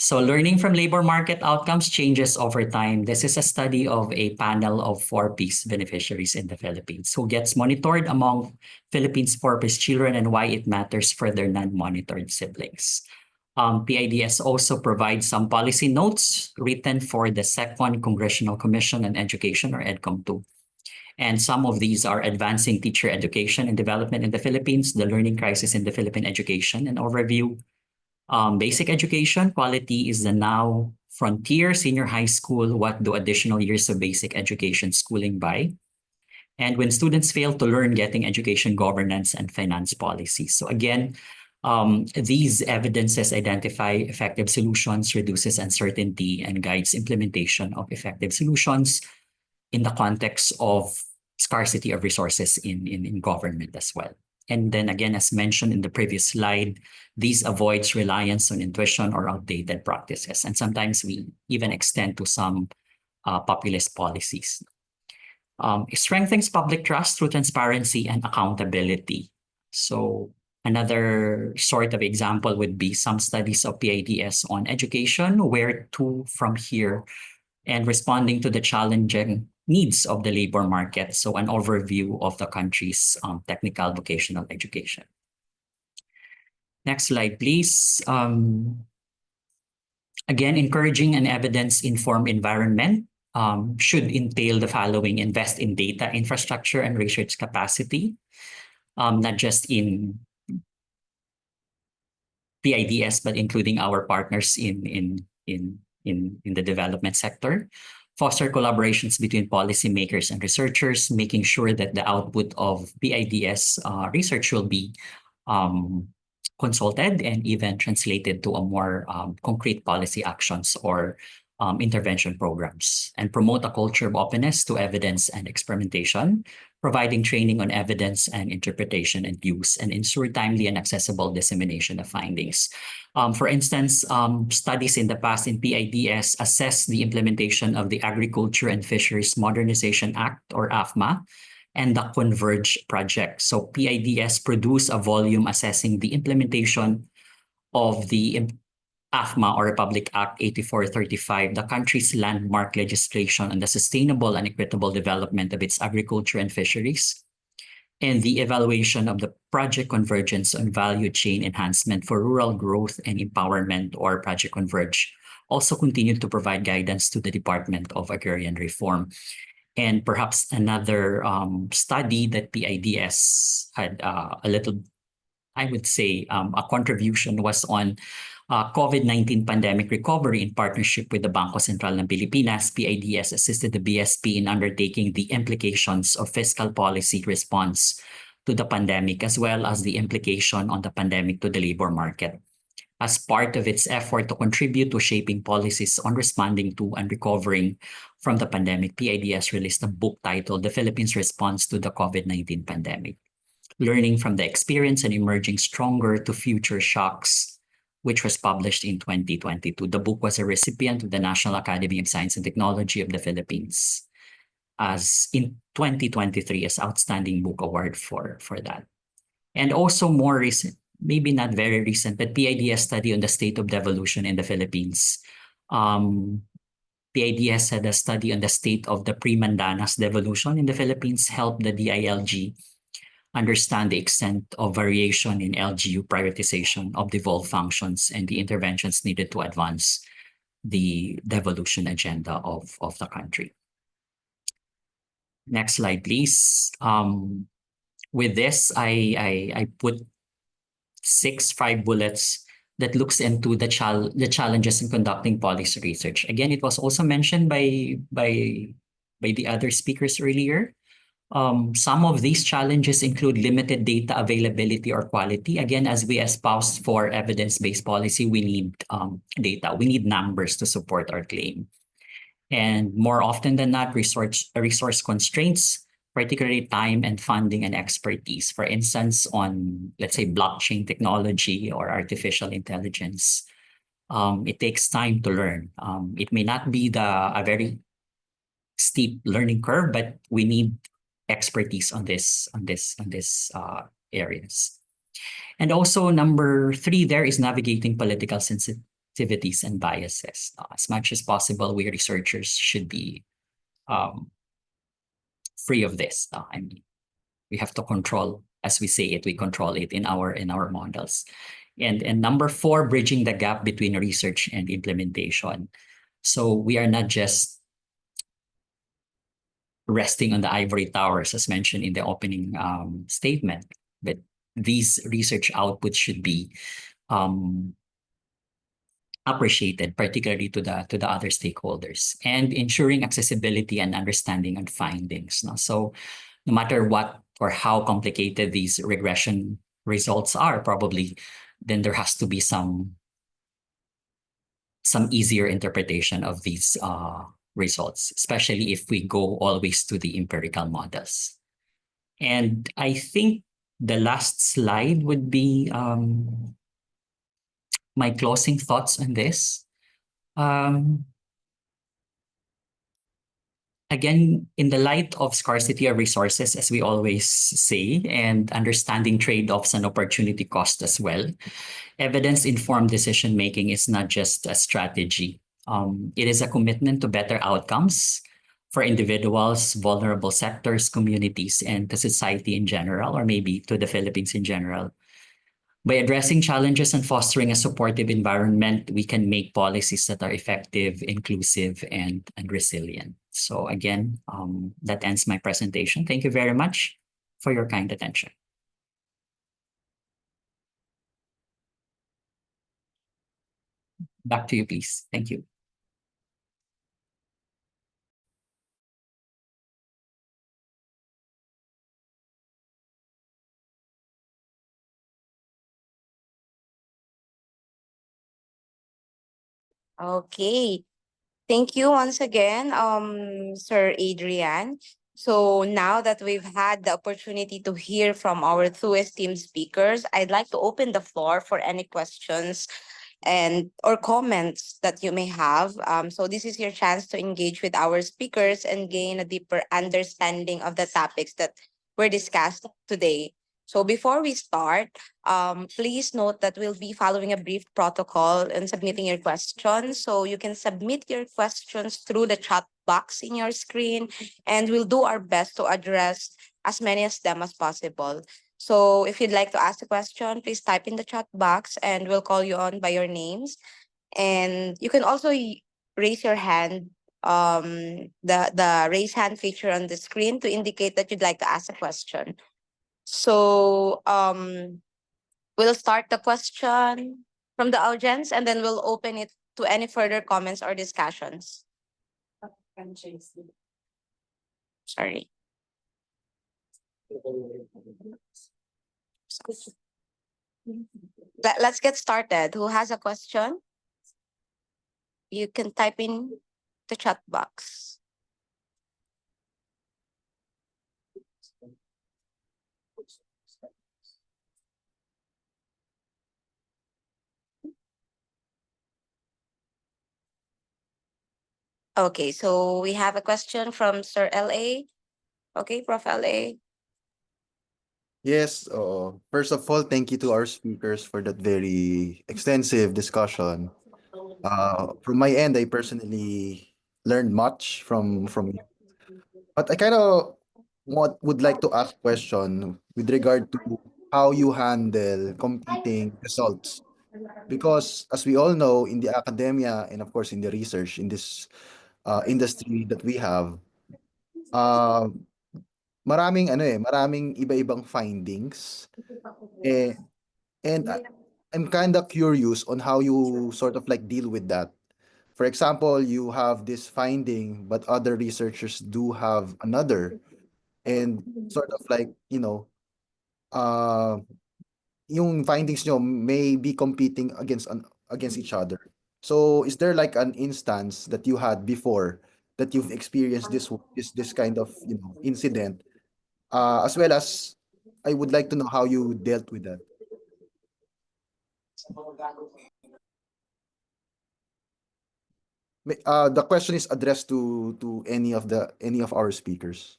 Speaker 6: So learning from labor market outcomes changes over time. This is a study of a panel of 4Ps beneficiaries in the Philippines who gets monitored among Philippines 4Ps children and why it matters for their non-monitored siblings. PIDS also provides some policy notes written for the Second Congressional Commission on Education or EDCOM2. And some of these are advancing teacher education and development in the Philippines, the learning crisis in the Philippine education and overview, basic education quality is the now frontier senior high school. What do additional years of basic education schooling buy? And when students fail to learn, getting education governance and finance policy. So again, these evidences identify effective solutions, reduces uncertainty, and guides implementation of effective solutions in the context of scarcity of resources in government as well. And then again, as mentioned in the previous slide, these avoids reliance on intuition or outdated practices. And sometimes we even extend to some populist policies. It strengthens public trust through transparency and accountability. So another sort of example would be some studies of PIDS on education, where to from here, and responding to the challenging needs of the labor market. So an overview of the country's technical vocational education. Next slide, please. Again, encouraging an evidence-informed environment should entail the following: invest in data infrastructure and research capacity, not just in PIDS, but including our partners in the development sector. Foster collaborations between policymakers and researchers, making sure that the output of PIDS research will be consulted and even translated to a more concrete policy actions or intervention programs, and promote a culture of openness to evidence and experimentation, providing training on evidence and interpretation and use, and ensure timely and accessible dissemination of findings. For instance, studies in the past in PIDS assess the implementation of the Agriculture and Fisheries Modernization Act, or AFMA, and the Converge project. So PIDS produced a volume assessing the implementation of the AFMA, or Republic Act 8435, the country's landmark legislation on the sustainable and equitable development of its agriculture and fisheries, and the evaluation of the Project Convergence on Value Chain Enhancement for Rural Growth and Empowerment, or Project Converge, also continued to provide guidance to the Department of Agrarian Reform. And perhaps another study that PIDS had a little, I would say, a contribution was on COVID-19 pandemic recovery in partnership with the Bangko Sentral ng Pilipinas. PIDS assisted the BSP in undertaking the implications of fiscal policy response to the pandemic, as well as the implication on the pandemic to the labor market. as part of its effort to contribute to shaping policies on responding to and recovering from the pandemic, PIDS released a book titled The Philippines Response to the COVID-19 Pandemic, Learning from the Experience and Emerging Stronger to Future Shocks, which was published in 2022. The book was a recipient of the National Academy of Science and Technology of the Philippines as in 2023 as Outstanding Book Award for that. And also more recent, maybe not very recent, but PIDS study on the state of devolution in the Philippines. PIDS had a study on the state of the pre-Mandanas devolution in the Philippines, helped the DILG understand the extent of variation in LGU prioritization of devolved functions and the interventions needed to advance the devolution agenda of the country. Next slide, please. With this, I put five bullets that looks into the challenges in conducting policy research. Again, it was also mentioned by the other speakers earlier. Some of these challenges include limited data availability or quality. Again, as we espouse for evidence-based policy, we need data. We need numbers to support our claim. And more often than not, resource constraints, particularly time and funding and expertise. For instance, on, let's say, blockchain technology or artificial intelligence, it takes time to learn. It may not be a very steep learning curve, but we need expertise on this areas. And also number 3 there is navigating political sensitivities and biases. As much as possible, we researchers should be free of this. I mean, we have to control, as we say it, we control it in our models. And number 4, bridging the gap between research and implementation. So we are not just resting on the ivory towers, as mentioned in the opening statement, but these research outputs should be appreciated, particularly to the other stakeholders, and ensuring accessibility and understanding of findings. So no matter what or how complicated these regression results are, probably then there has to be some easier interpretation of these results, especially if we go always to the empirical models. And I think the last slide would be my closing thoughts on this. Again, in the light of scarcity of resources, as we always say, and understanding trade-offs and opportunity cost as well, evidence-informed decision-making is not just a strategy. It is a commitment to better outcomes for individuals, vulnerable sectors, communities, and to society in general, or maybe to the Philippines in general. By addressing challenges and fostering a supportive environment, we can make policies that are effective, inclusive, and resilient. So again, that ends my presentation. Thank you very much for your kind attention. Back to you, please. Thank you.
Speaker 1: Okay. Thank you once again, Sir Adrian. So now that we've had the opportunity to hear from our two esteemed speakers, I'd like to open the floor for any questions and or comments that you may have. So this is your chance to engage with our speakers and gain a deeper understanding of the topics that were discussed today. So before we start, please note that we'll be following a brief protocol in submitting your questions. So you can submit your questions through the chat box in your screen, and we'll do our best to address as many of them as possible. So if you'd like to ask a question, please type in the chat box and we'll call you on by your names. And you can also raise your hand, the raise hand feature on the screen to indicate that you'd like to ask a question. So we'll start the question from the audience and then we'll open it to any further comments or discussions. Sorry. Let's get started. Who has a question? You can type in the chat box. Okay, so we have a question from Sir LA. Okay, Prof. LA.
Speaker 7: Yes, first of all, thank you to our speakers for that very extensive discussion. From my end, I personally learned much from you. But I kind of would like to ask question with regard to how you handle competing results. Because as we all know, in the academia and of course in the research in this industry that we have, uh, maraming iba-ibang findings. Eh, and I'm kind of curious on how you sort of like deal with that. For example, you have this finding, but other researchers do have another, and sort of like, uh, yung findings nyo may be competing against each other. So, is there like an instance that you had before that you've experienced this kind of, incident? As well as I would like to know how you dealt with that. The question is addressed to any of our speakers.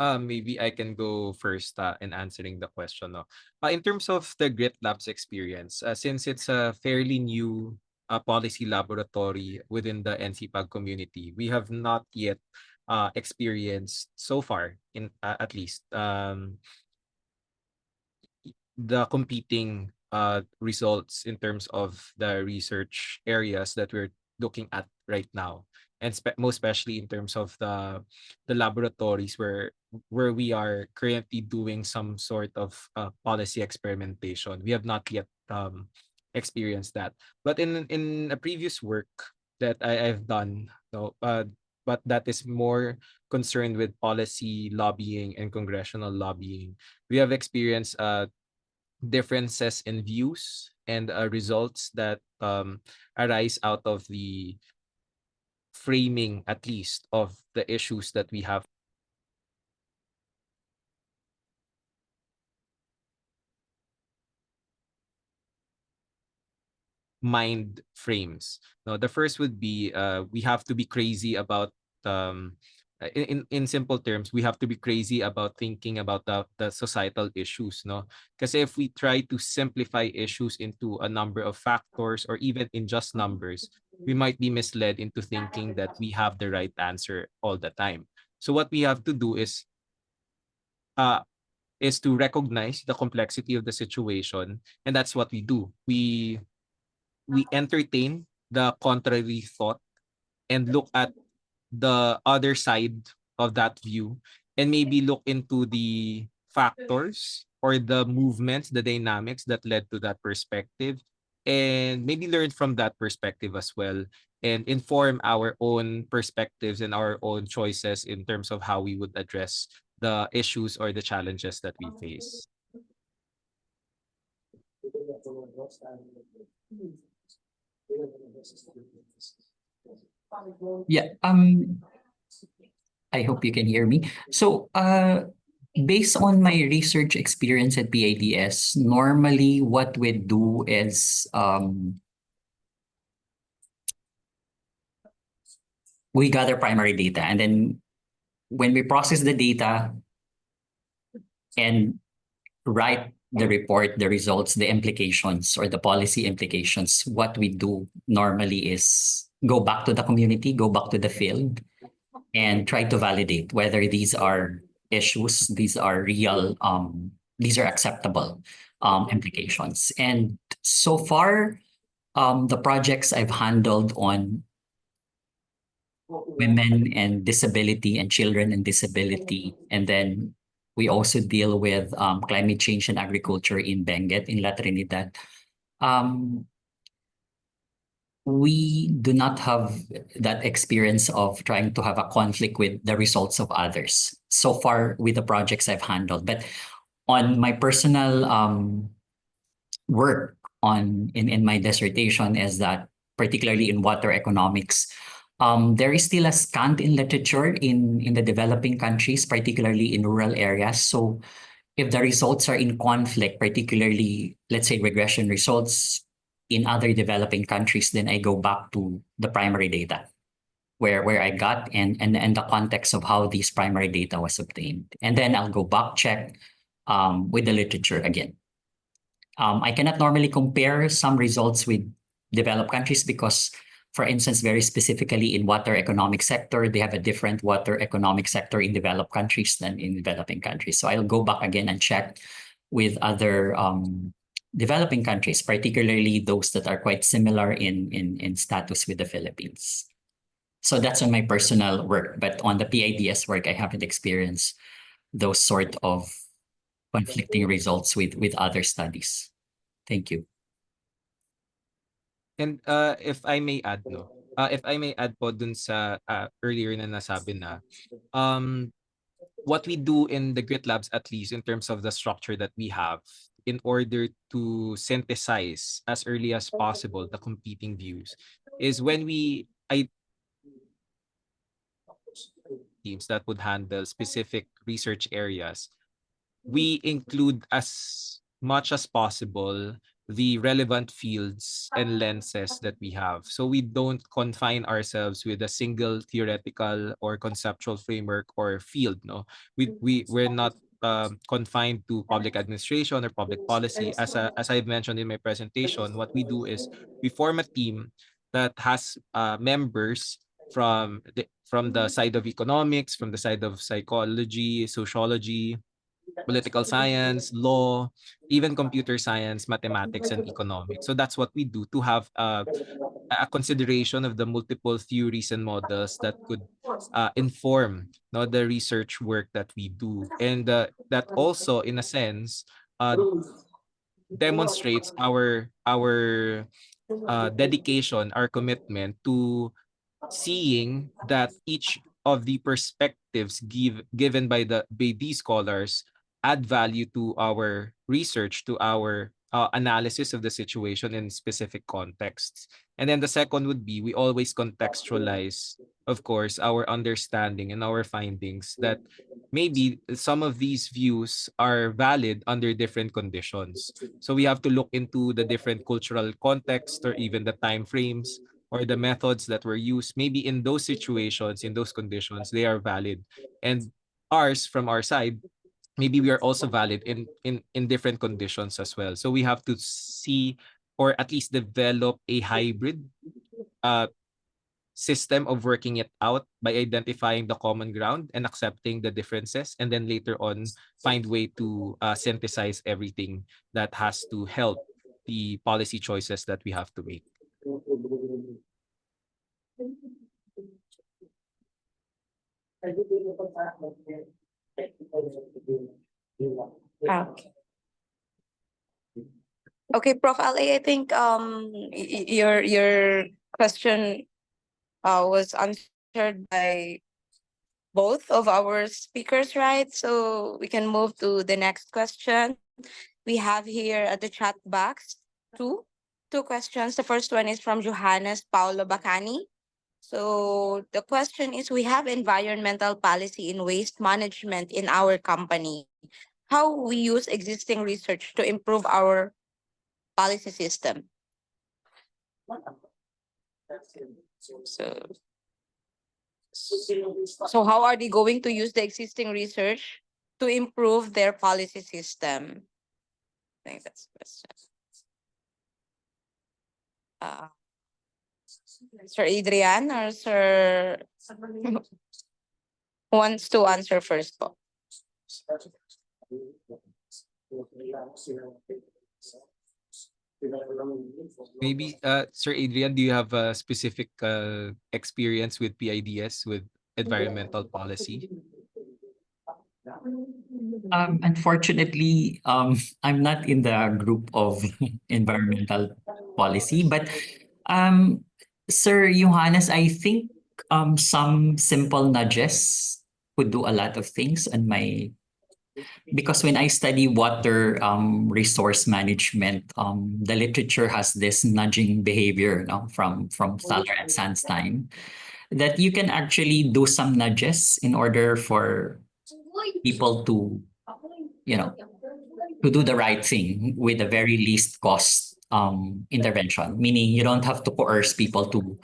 Speaker 5: Maybe I can go first in answering the question. No? In terms of the Grit Labs experience, since it's a fairly new policy laboratory within the NCPAG community, we have not yet experienced so far, in at least, the competing results in terms of the research areas that we're looking at right now, and most especially in terms of the laboratories where we are currently doing some sort of policy experimentation. We have not yet experienced that, but in a previous work that I've done, no, but that is more concerned with policy lobbying and congressional lobbying. We have experienced differences in views and results that arise out of the framing, at least, of the issues that we have mind frames. No, the first would be we have to be crazy about um in simple terms, we have to be crazy about thinking about the societal issues, no? Because if we try to simplify issues into a number of factors or even in just numbers, we might be misled into thinking that we have the right answer all the time. So what we have to do uh is to recognize the complexity of the situation, and that's what we do. We entertain the contrary thought and look at the other side of that view, and maybe look into the factors or the movements, the dynamics that led to that perspective, and maybe learn from that perspective as well, and inform our own perspectives and our own choices in terms of how we would address the issues or the challenges that we face.
Speaker 6: Yeah. I hope you can hear me. So, based on my research experience at PADS, normally what we do is we gather primary data, and then when we process the data and write the report, the results, the implications, or the policy implications, what we do normally is go back to the community, go back to the field, and try to validate whether these are issues, these are real, these are acceptable implications. And so far, the projects I've handled on women and disability and children and disability, and then we also deal with climate change and agriculture in Benguet, in La Trinidad. Um, we do not have that experience of trying to have a conflict with the results of others so far with the projects I've handled. But on my personal work in my dissertation is that particularly in water economics, there is still a scant in literature in the developing countries, particularly in rural areas. So if the results are in conflict, particularly let's say regression results in other developing countries, then I go back to the primary data where I got and the context of how these primary data was obtained. And then I'll go back check with the literature again. I cannot normally compare some results with developed countries because, for instance, very specifically in water economic sector, they have a different water economic sector in developed countries than in developing countries. So I'll go back again and check with other developing countries, particularly those that are quite similar in status with the Philippines. So that's on my personal work, but on the PIDS work, I haven't experienced those sort of conflicting results with other studies. Thank you.
Speaker 5: And if I may add, no? If I may add po dun sa earlier na nasabi na, um, what we do in the grit labs, at least in terms of the structure that we have, in order to synthesize as early as possible the competing views, is when we teams that would handle specific research areas, we include as much as possible the relevant fields and lenses that we have. So we don't confine ourselves with a single theoretical or conceptual framework or field. No, we're not confined to public administration or public policy. As I've mentioned in my presentation, what we do is we form a team that has members from the side of economics, from the side of psychology, sociology, political science, law, even computer science, mathematics, and economics. So that's what we do to have a consideration of the multiple theories and models that could inform, no, the research work that we do. And that also, in a sense, demonstrates our dedication, our commitment to seeing that each of the perspectives given by these scholars add value to our research, to our analysis of the situation in specific contexts. And then the second would be we always contextualize, of course, our understanding and our findings that maybe some of these views are valid under different conditions. So we have to look into the different cultural context or even the time frames or the methods that were used. Maybe in those situations, in those conditions, they are valid. And ours, from our side, maybe we are also valid in different conditions as well. So we have to see or at least develop a hybrid uh, system of working it out by identifying the common ground and accepting the differences, and then later on find way to synthesize everything that has to help the policy choices that we have to make.
Speaker 1: Okay. Okay, Prof. Ali, I think your question was answered by both of our speakers, right? So we can move to the next question. We have here at the chat box two two questions. The first one is from Johannes Paulo Bacani. So the question is, we have environmental policy in waste management in our company. How we use existing research to improve our policy system? So, so how are they going to use the existing research to improve their policy system? I think that's the question. Sir Adrian or Sir who wants to answer first po?
Speaker 5: Maybe, Sir Adrian, do you have a specific experience with PIDS, with environmental policy?
Speaker 6: Unfortunately, I'm not in the group of environmental policy, but Sir Johannes, I think some simple nudges would do a lot of things on my because when I study water resource management, the literature has this nudging behavior, no, from Thaler and Sandstein, that you can actually do some nudges in order for people to, you know, to do the right thing with the very least cost intervention. Meaning you don't have to coerce people to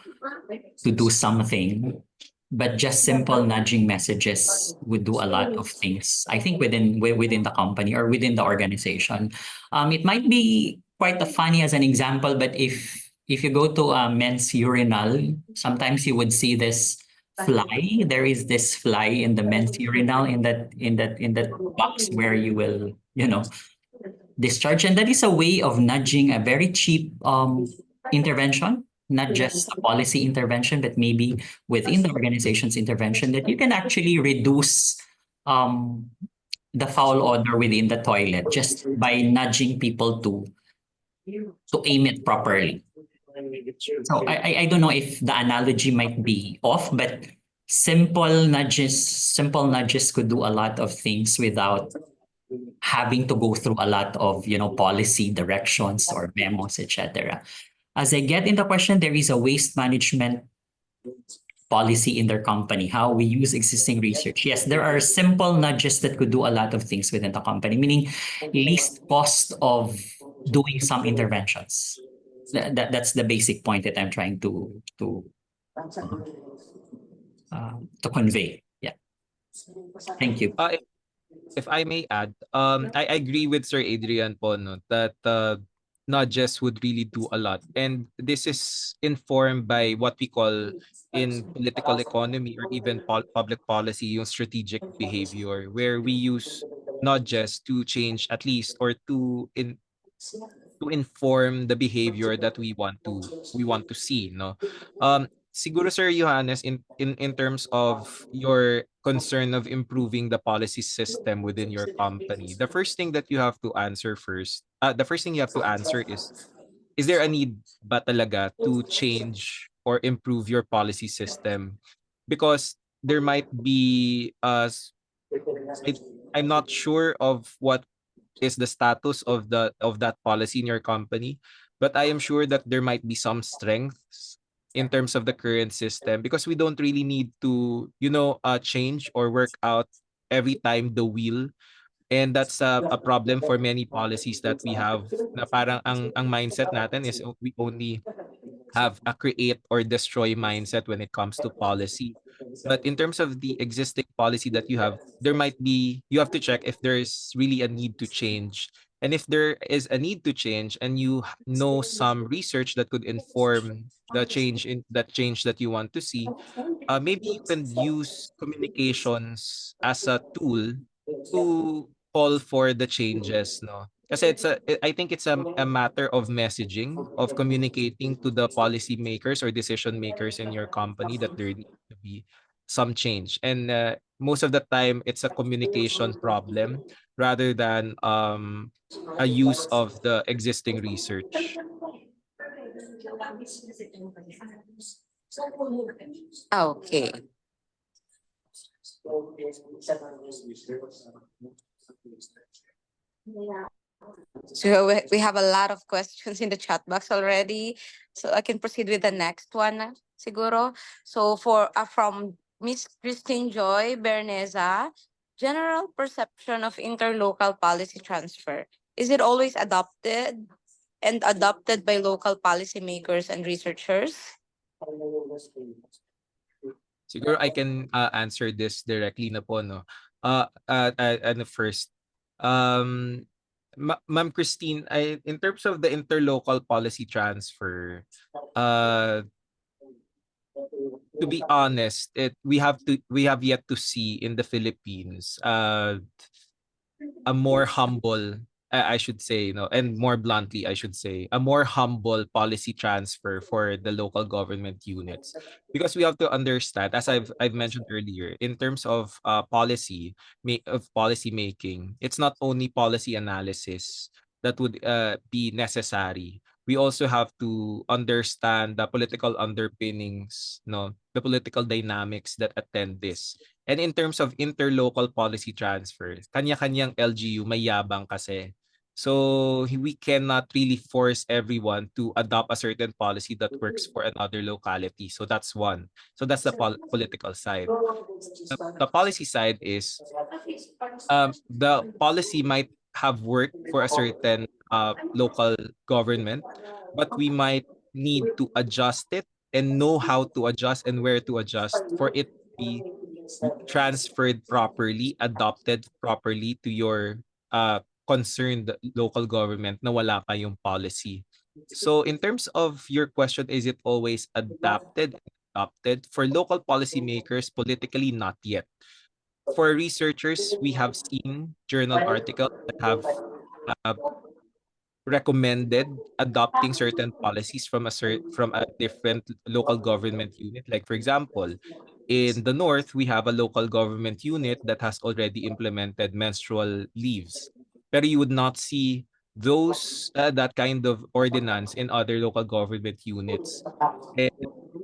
Speaker 6: do something, but just simple nudging messages would do a lot of things. I think within the company or within the organization, it might be quite a funny as an example. But if you go to a men's urinal, sometimes you would see this fly. There is this fly in the men's urinal in that box where you will discharge, and that is a way of nudging a very cheap intervention, not just a policy intervention, but maybe within the organization's intervention, that you can actually reduce um, the foul odor within the toilet just by nudging people to aim it properly. So I don't know if the analogy might be off, but simple nudges could do a lot of things without having to go through a lot of policy directions or memos, etc. As I get in the question, there is a waste management policy in their company, how we use existing research. Yes, there are simple nudges that could do a lot of things within the company, meaning least cost of doing some interventions. That's the basic point that I'm trying to convey. Yeah. Thank you.
Speaker 5: If I may add, I agree with Sir Adrian po, no, that nudges would really do a lot. And this is informed by what we call in political economy or even public policy, yung strategic behavior, where we use nudges to change at least or to inform the behavior that we want to see, no. Siguro Sir Johannes, in terms of your concern of improving the policy system within your company, the first thing you have to answer is there a need ba talaga to change or improve your policy system? Because there might be I, I'm not sure of what is the status of that policy in your company, but I am sure that there might be some strengths in terms of the current system, because we don't really need to change or work out every time the wheel. And that's a problem for many policies that we have, na parang ang mindset natin is we only have a create or destroy mindset when it comes to policy. But in terms of the existing policy that you have to check if there is really a need to change. And if there is a need to change and you know some research that could inform the change that you want to see, maybe you can use communications as a tool to call for the changes, no? Kasi I think it's a matter of messaging, of communicating to the policymakers or decision makers in your company that there needs to be some change. And most of the time, it's a communication problem rather than a use of the existing research.
Speaker 1: Okay. So we have a lot of questions in the chat box already. So I can proceed with the next one, siguro. So for from Miss Christine Joy Berneza, general perception of interlocal policy transfer. Is it always adopted by local policymakers and researchers?
Speaker 5: Siguro I can answer this directly na po, no. Ano first, um, Ma'am Christine, in terms of the interlocal policy transfer, uh, to be honest, we have yet to see in the Philippines a more humble, I should say, and more bluntly, I should say, a more humble policy transfer for the local government units. Because we have to understand, as I've mentioned earlier, in terms of policy making, it's not only policy analysis that would be necessary. we also have to understand the political underpinnings, no, the political dynamics that attend this. And in terms of interlocal policy transfer, kanya-kanyang LGU may yabang kasi. So we cannot really force everyone to adopt a certain policy that works for another locality. So that's one. So that's the political side. The policy side is the policy might have worked for a certain local government, but we might need to adjust it and know how to adjust and where to adjust for it to be transferred properly, adopted properly to your concerned local government na wala kayong policy. So in terms of your question, is it always adopted? For local policymakers, politically not yet. For researchers, we have seen journal articles that have uh, recommended adopting certain policies from a different local government unit. Like for example, in the north, we have a local government unit that has already implemented menstrual leaves. But you would not see those that kind of ordinance in other local government units. And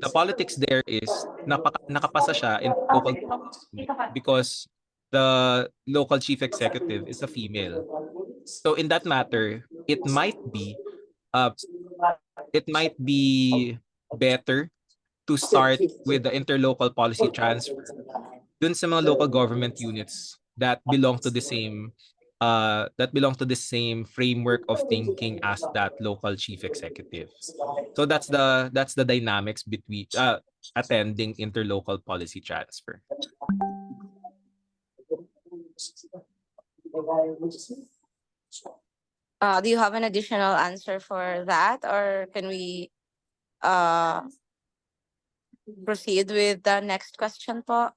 Speaker 5: the politics there is nakapasa siya in local government because the local chief executive is a female. So in that matter, uh it might be better to start with the interlocal policy transfer dun sa mga local government units that belong to the same framework of thinking as that local chief executive. So that's the dynamics between attending interlocal policy transfer.
Speaker 1: Do you have an additional answer for that, or can we uh, proceed with the next question po?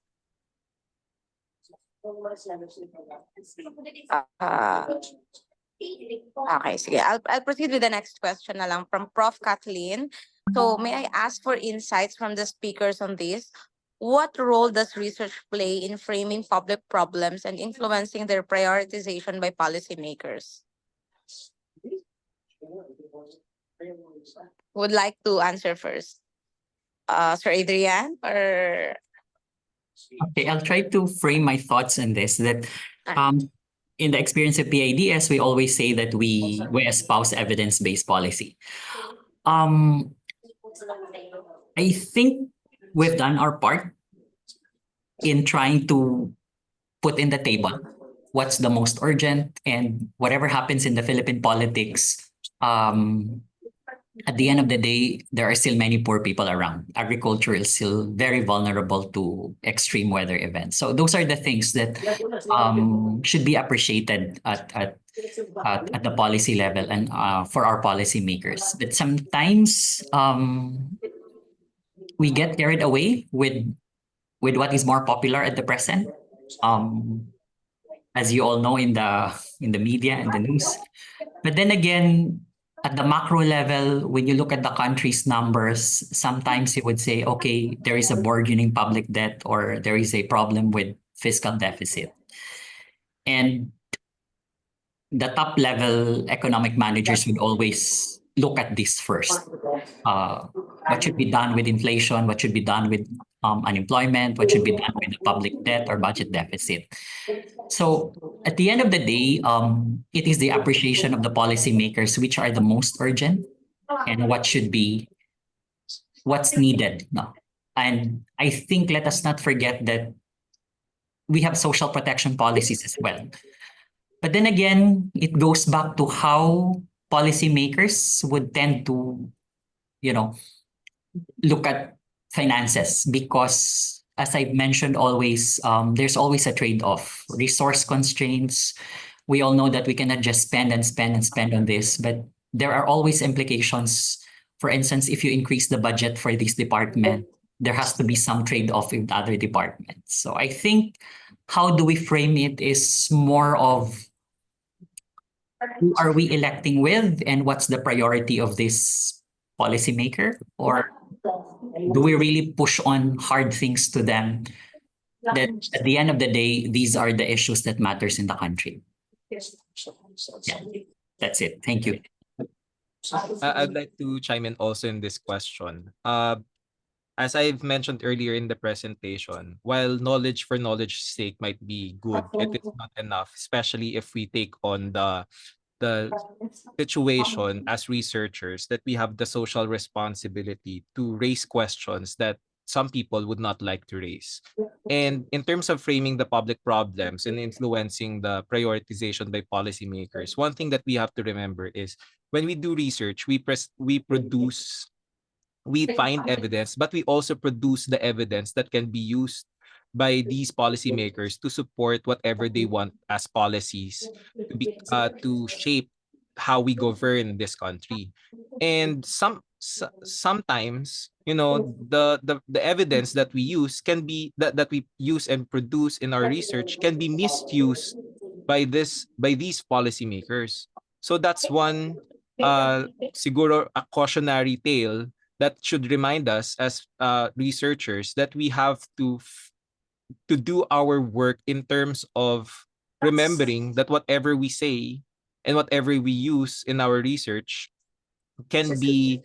Speaker 1: Okay, sige. I'll proceed with the next question na lang from Prof. Kathleen. So may I ask for insights from the speakers on this? What role does research play in framing public problems and influencing their prioritization by policymakers? Would like to answer first? Sir Adrian or
Speaker 6: Okay, I'll try to frame my thoughts on this. That in the experience of PIDS, we always say that we espouse evidence-based policy. I think we've done our part in trying to put in the table what's the most urgent, and whatever happens in the Philippine politics, at the end of the day, there are still many poor people around. Agriculture is still very vulnerable to extreme weather events. So those are the things that should be appreciated at the policy level and for our policymakers. But sometimes we get carried away with what is more popular at the present. As you all know in the media and the news. But then again, at the macro level, when you look at the country's numbers, sometimes you would say, okay, there is a burgeoning public debt or there is a problem with fiscal deficit. And the top level economic managers would always look at this first. What should be done with inflation? What should be done with unemployment? What should be done with the public debt or budget deficit? So at the end of the day, it is the appreciation of the policymakers which are the most urgent and what's needed. No? And I think let us not forget that we have social protection policies as well. But then again, it goes back to how policymakers would tend to, look at finances, because as I've mentioned always, there's always a trade-off. Resource constraints. We all know that we cannot just spend and spend and spend on this, but there are always implications. For instance, if you increase the budget for this department, there has to be some trade-off with other departments. So I think how do we frame it is more of who are we electing with and what's the priority of this policymaker, or do we really push on hard things to them that at the end of the day, these are the issues that matters in the country? Yeah, that's it. Thank you.
Speaker 5: I'd like to chime in also in this question. As I've mentioned earlier in the presentation, while knowledge for knowledge's sake might be good, it is not enough, especially if we take on the situation as researchers that we have the social responsibility to raise questions that some people would not like to raise. And in terms of framing the public problems and influencing the prioritization by policymakers, one thing that we have to remember is when we do research, we find evidence, but we also produce the evidence that can be used by these policymakers to support whatever they want as policies to shape how we govern this country. And sometimes, the evidence that we use can be that we use and produce in our research can be misused by these policymakers. So that's one siguro a cautionary tale that should remind us as researchers that we have to do our work in terms of remembering that whatever we say and whatever we use in our research can be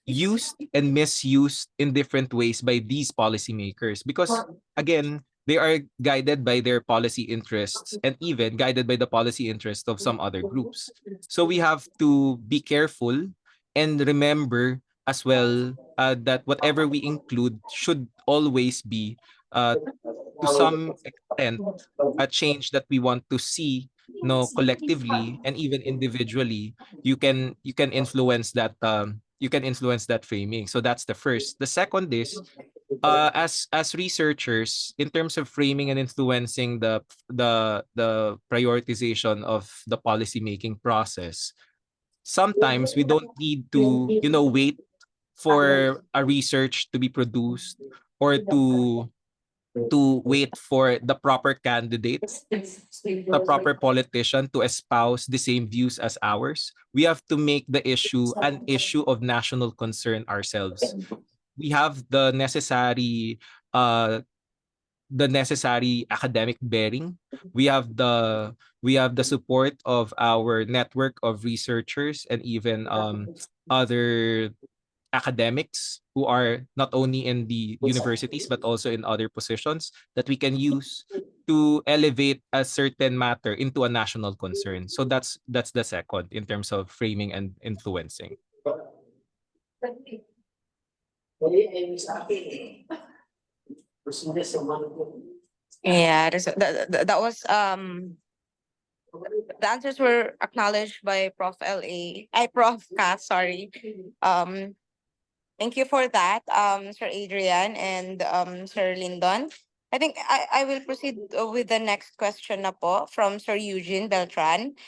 Speaker 5: used and misused in different ways by these policymakers because again they are guided by their policy interests and even guided by the policy interests of some other groups, so we have to be careful and remember as well that whatever we include should always be uh, to some extent a change that we want to see, collectively and even individually. You can influence that, you can influence that framing. So that's the first. The second is, as researchers, in terms of framing and influencing the prioritization of the policy making process, sometimes we don't need to, wait for a research to be produced or to wait for the proper candidate, the proper politician to espouse the same views as ours. We have to make the issue an issue of national concern ourselves. We have uh the necessary academic bearing. We have the support of our network of researchers and even other academics who are not only in the universities but also in other positions that we can use to elevate a certain matter into a national concern. So that's the second in terms of framing and influencing.
Speaker 1: Yeah, that was the answers were acknowledged by Prof. LA. I Prof. Kath, sorry. Um Thank you for that, Sir Adrian and Sir Lyndon. I think I will proceed with the next question na po from Sir Eugene Beltran.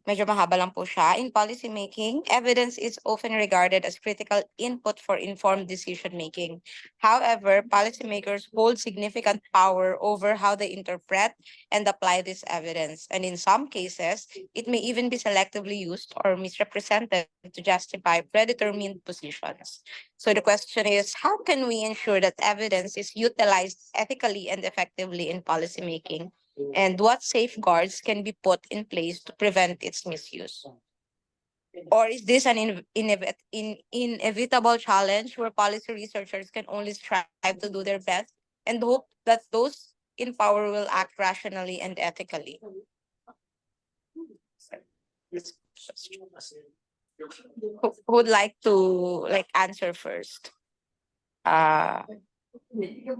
Speaker 1: Medyo mahaba lang po siya. In policymaking, evidence is often regarded as critical input for informed decision making. However, policymakers hold significant power over how they interpret and apply this evidence. And in some cases, it may even be selectively used or misrepresented to justify predetermined positions. So the question is, how can we ensure that evidence is utilized ethically and effectively in policymaking? And what safeguards can be put in place to prevent its misuse? Or is this an inevitable challenge where policy researchers can only strive to do their best and hope that those in power will act rationally and ethically? Who would like to answer first? Uh,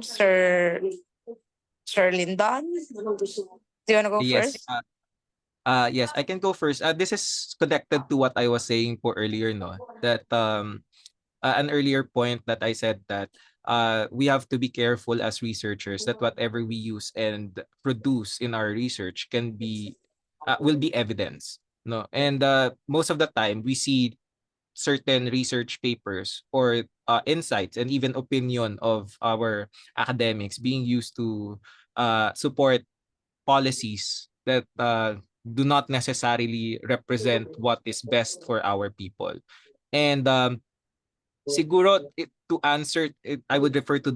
Speaker 1: Sir Sir Lyndon, do you want to go
Speaker 5: Yes.
Speaker 1: first?
Speaker 5: Yes, I can go first. This is connected to what I was saying po earlier, no? That an earlier point that I said that we have to be careful as researchers that whatever we use and produce in our research will be evidence, no? And most of the time we see certain research papers or insights and even opinion of our academics being used to support policies that do not necessarily represent what is best for our people. And siguro to answer it, I would refer to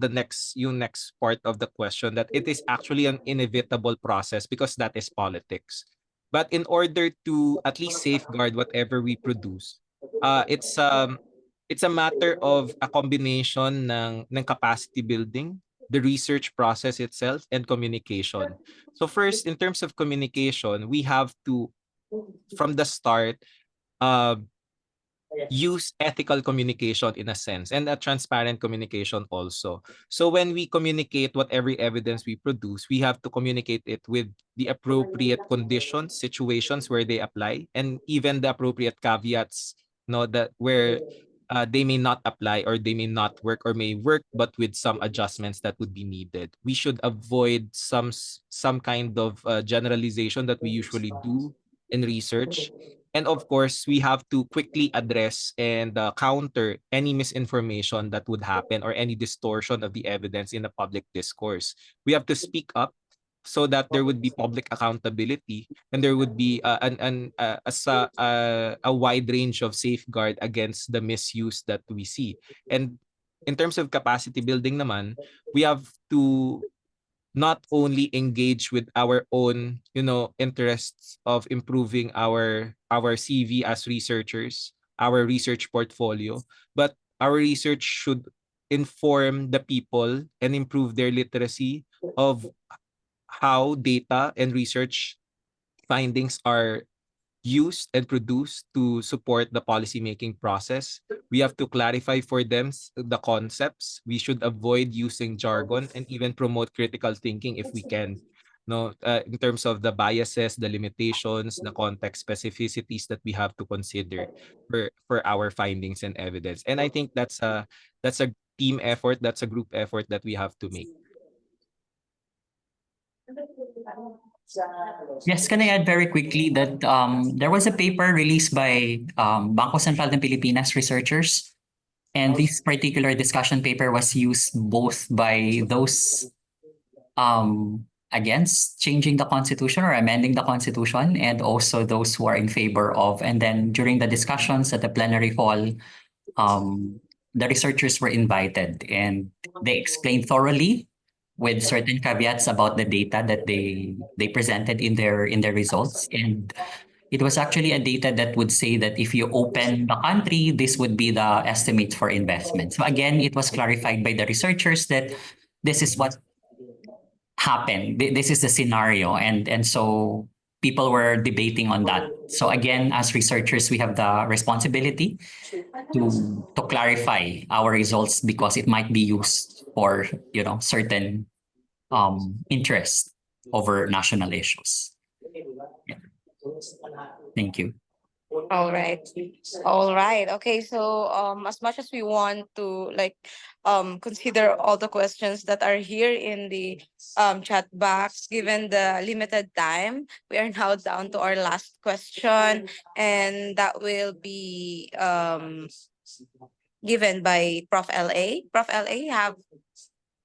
Speaker 5: yung next part of the question, that it is actually an inevitable process because that is politics. But in order to at least safeguard whatever we produce, it's a matter of a combination ng capacity building, the research process itself, and communication. So first, in terms of communication, we have to, from the start, uh, use ethical communication in a sense, and a transparent communication also. So when we communicate whatever evidence we produce, we have to communicate it with the appropriate conditions, situations where they apply, and even the appropriate caveats, no, that where they may not apply, or they may not work, or may work but with some adjustments that would be needed. We should avoid some kind of generalization that we usually do in research. And of course, we have to quickly address and counter any misinformation that would happen, or any distortion of the evidence in the public discourse. We have to speak up so that there would be public accountability, and there would be a wide range of safeguard against the misuse that we see. And in terms of capacity building naman, we have to not only engage with our own, interests of improving our CV as researchers, our research portfolio, but our research should inform the people and improve their literacy of how data and research findings are used and produced to support the policymaking process. We have to clarify for them the concepts. We should avoid using jargon, and even promote critical thinking if we can. No, in terms of the biases, the limitations, the context specificities that we have to consider for our findings and evidence. And I think that's a team effort, that's a group effort that we have to make.
Speaker 6: Yes, can I add very quickly that there was a paper released by Bangko Sentral ng Pilipinas researchers, and this particular discussion paper was used both by those against changing the constitution or amending the constitution, and also those who are in favor of. And then during the discussions at the plenary hall, the researchers were invited, and they explained thoroughly with certain caveats about the data that they presented in their results. And it was actually a data that would say that if you open the country, this would be the estimate for investment. So again, it was clarified by the researchers that this is what happened. This is the scenario, and so people were debating on that. So again, as researchers, we have the responsibility to clarify our results, because it might be used for certain interest over national issues. Yeah. Thank you.
Speaker 1: All right. All right. Okay. So as much as we want to consider all the questions that are here in the chat box, given the limited time, we are now down to our last question, and that will be given by Prof. LA. Prof. LA, you have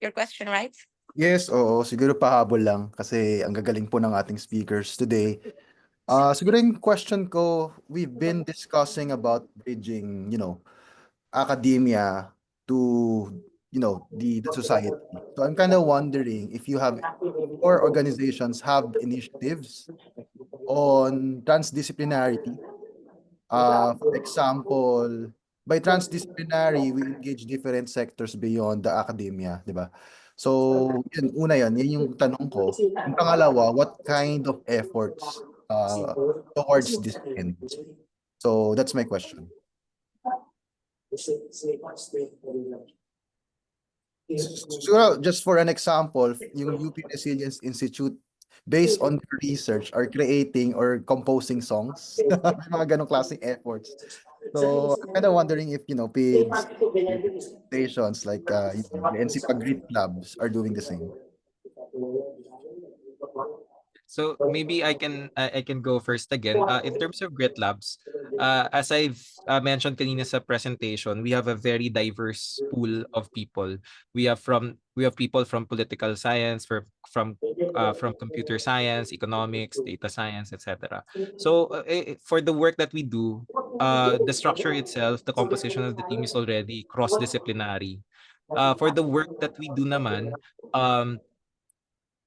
Speaker 1: your question, right?
Speaker 7: Yes, oo. Siguro pahabol lang kasi ang gagaling po ng ating speakers today. Siguro yung question ko, we've been discussing about bridging, academia to, the society. So I'm kind of wondering if you have, or organizations have initiatives on transdisciplinarity. For example, by transdisciplinary, we engage different sectors beyond the academia, di ba? So, yun, una yun yung tanong ko. Yung pangalawa, what kind of efforts towards this end? So, that's my question. So, just for an example, yung UP Resilience Institute, based on their research, are creating or composing songs. May mga ganong klaseng efforts. So, I'm kind of wondering if, PIDS, stations like, the NCPA Grit Clubs are doing the same.
Speaker 5: So maybe I can go first again. In terms of Grit Labs, as I've mentioned kanina sa presentation, we have a very diverse pool of people. We have people from political science, from computer science, economics, data science, etc. So for the work that we do, the structure itself, the composition of the team is already cross-disciplinary. For the work that we do naman,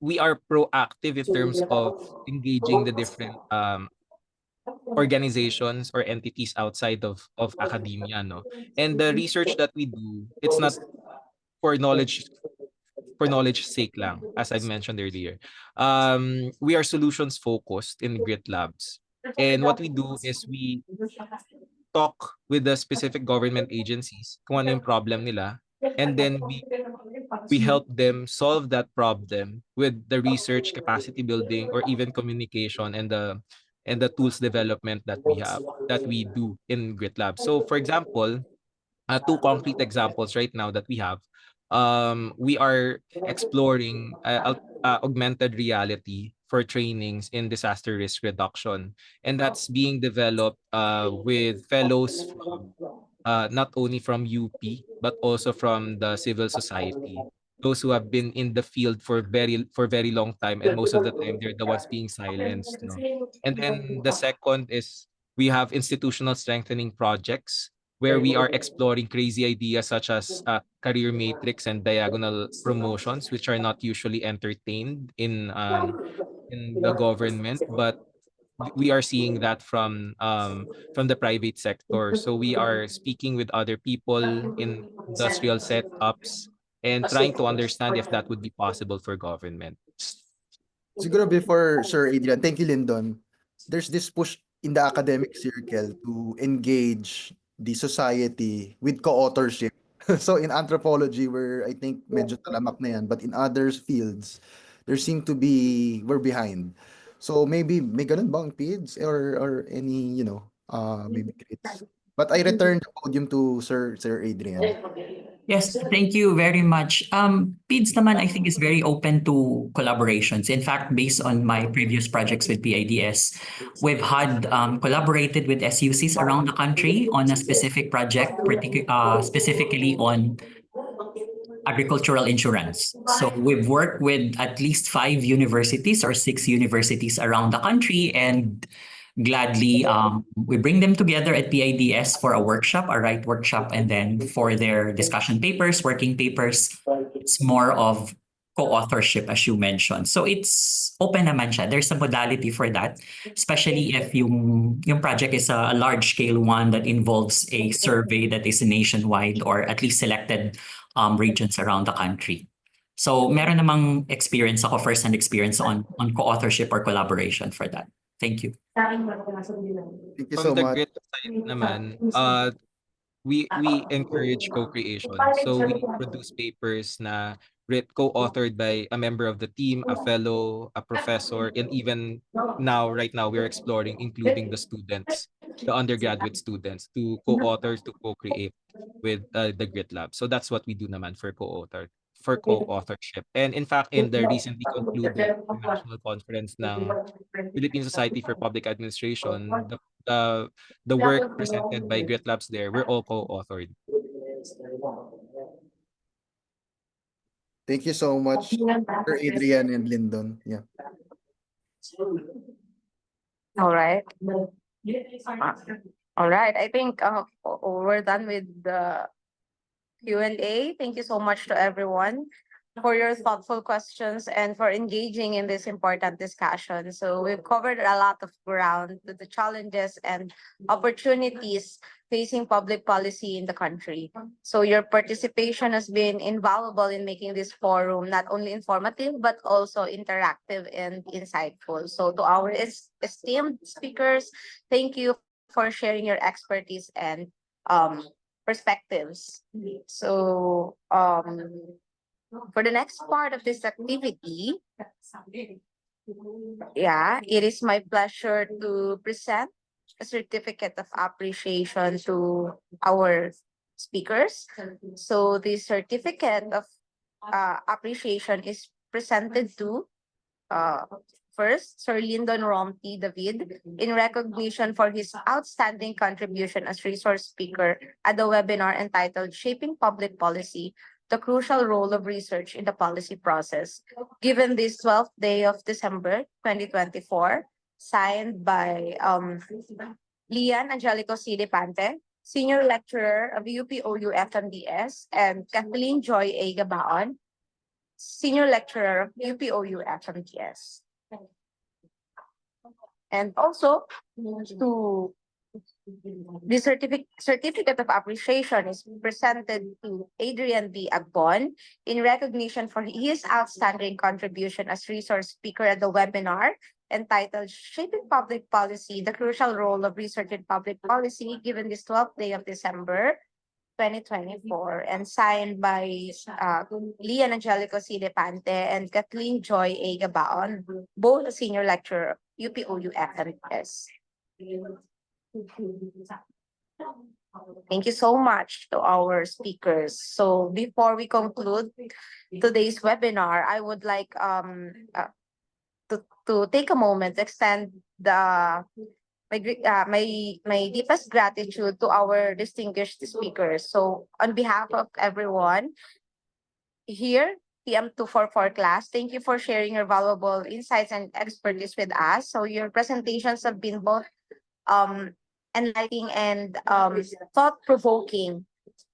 Speaker 5: we are proactive in terms of engaging the different organizations or entities outside of academia, no? And the research that we do, it's not for knowledge sake lang, as I mentioned earlier. We are solutions focused in Grit Labs. And what we do is we talk with the specific government agencies kung ano yung problem nila, and then we help them solve that problem with the research, capacity building, or even communication and the tools development that we do in Grit Lab. So for example, two concrete examples right now that we have. We are exploring augmented reality for trainings in disaster risk reduction, and that's being developed with fellows from not only from UP but also from the civil society. Those who have been in the field for very long time, and most of the time they're the ones being silenced. No, and then the second is we have institutional strengthening projects where we are exploring crazy ideas such as career matrix and diagonal promotions, which are not usually entertained in the government, but we are seeing that from the private sector. So we are speaking with other people in industrial setups and trying to understand if that would be possible for government.
Speaker 7: Siguro before Sir Adrian, thank you, Lyndon. There's this push in the academic circle to engage the society with co-authorship. So in anthropology, where I think medyo talamak na yan, but in other fields, there seem to be, we're behind. So maybe may ganun bang PIDS or any, maybe grades. But I return the podium to Sir Adrian.
Speaker 6: Yes, thank you very much. PIDS naman, I think, is very open to collaborations. In fact, based on my previous projects with PIDS, we've had collaborated with SUCs around the country on a specific project, specifically on agricultural insurance. So we've worked with at least 5 universities or 6 universities around the country, and gladly we bring them together at PIDS for a workshop, a right workshop, and then for their discussion papers, working papers. It's more of co-authorship, as you mentioned. So it's open naman siya. There's a modality for that, especially if yung project is a large-scale one that involves a survey that is nationwide or at least selected regions around the country. So meron namang experience ako, first-hand experience on co-authorship or collaboration for that. Thank you.
Speaker 7: Thank you
Speaker 5: From
Speaker 7: so
Speaker 5: the
Speaker 7: much.
Speaker 5: grit side naman, we encourage co-creation. So we produce papers na co-authored by a member of the team, a fellow, a professor, and even right now, we're exploring including the students, the undergraduate students, to co-author, to co-create with the Grit Lab. So that's what we do naman for co-authorship. And in fact, in the recently concluded national conference ng Philippine Society for Public Administration, the the work presented by Grit Labs there were all co-authored.
Speaker 7: Thank you so much, Sir Adrian and Lyndon. Yeah.
Speaker 1: All right. All right. I think we're done with the Q&A. Thank you so much to everyone for your thoughtful questions and for engaging in this important discussion. So we've covered a lot of ground, the challenges and opportunities facing public policy in the country. So your participation has been invaluable in making this forum not only informative, but also interactive and insightful. So to our esteemed speakers, thank you for sharing your expertise and perspectives. So for the next part of this activity, it is my pleasure to present a certificate of appreciation to our speakers. So the certificate of appreciation is presented to first, Sir Lyndon Romty David, in recognition for his outstanding contribution as resource speaker at the webinar entitled Shaping Public Policy, the Crucial Role of Research in the Policy Process, given this 12th day of December 2024, signed by Lian Angelico C. Pante, Senior Lecturer of UPOU FMDS, and Kathleen Joy A. Gabaon, Senior Lecturer of UPOU FMTS. And also, to the certificate of appreciation is presented to Adrian B. Agbon in recognition for his outstanding contribution as resource speaker at the webinar entitled Shaping Public Policy, the Crucial Role of Research in Public Policy, given this 12th day of December 2024, and signed by Lian Angelico C. Lepante and Kathleen Joy A. Gabaon, both a senior lecturer, UPOU FMS. Thank you so much to our speakers. So before we conclude today's webinar, I would like to take a moment to extend my deepest gratitude to our distinguished speakers. So on behalf of everyone here, PM244 class, thank you for sharing your valuable insights and expertise with us. So your presentations have been both enlightening and thought-provoking.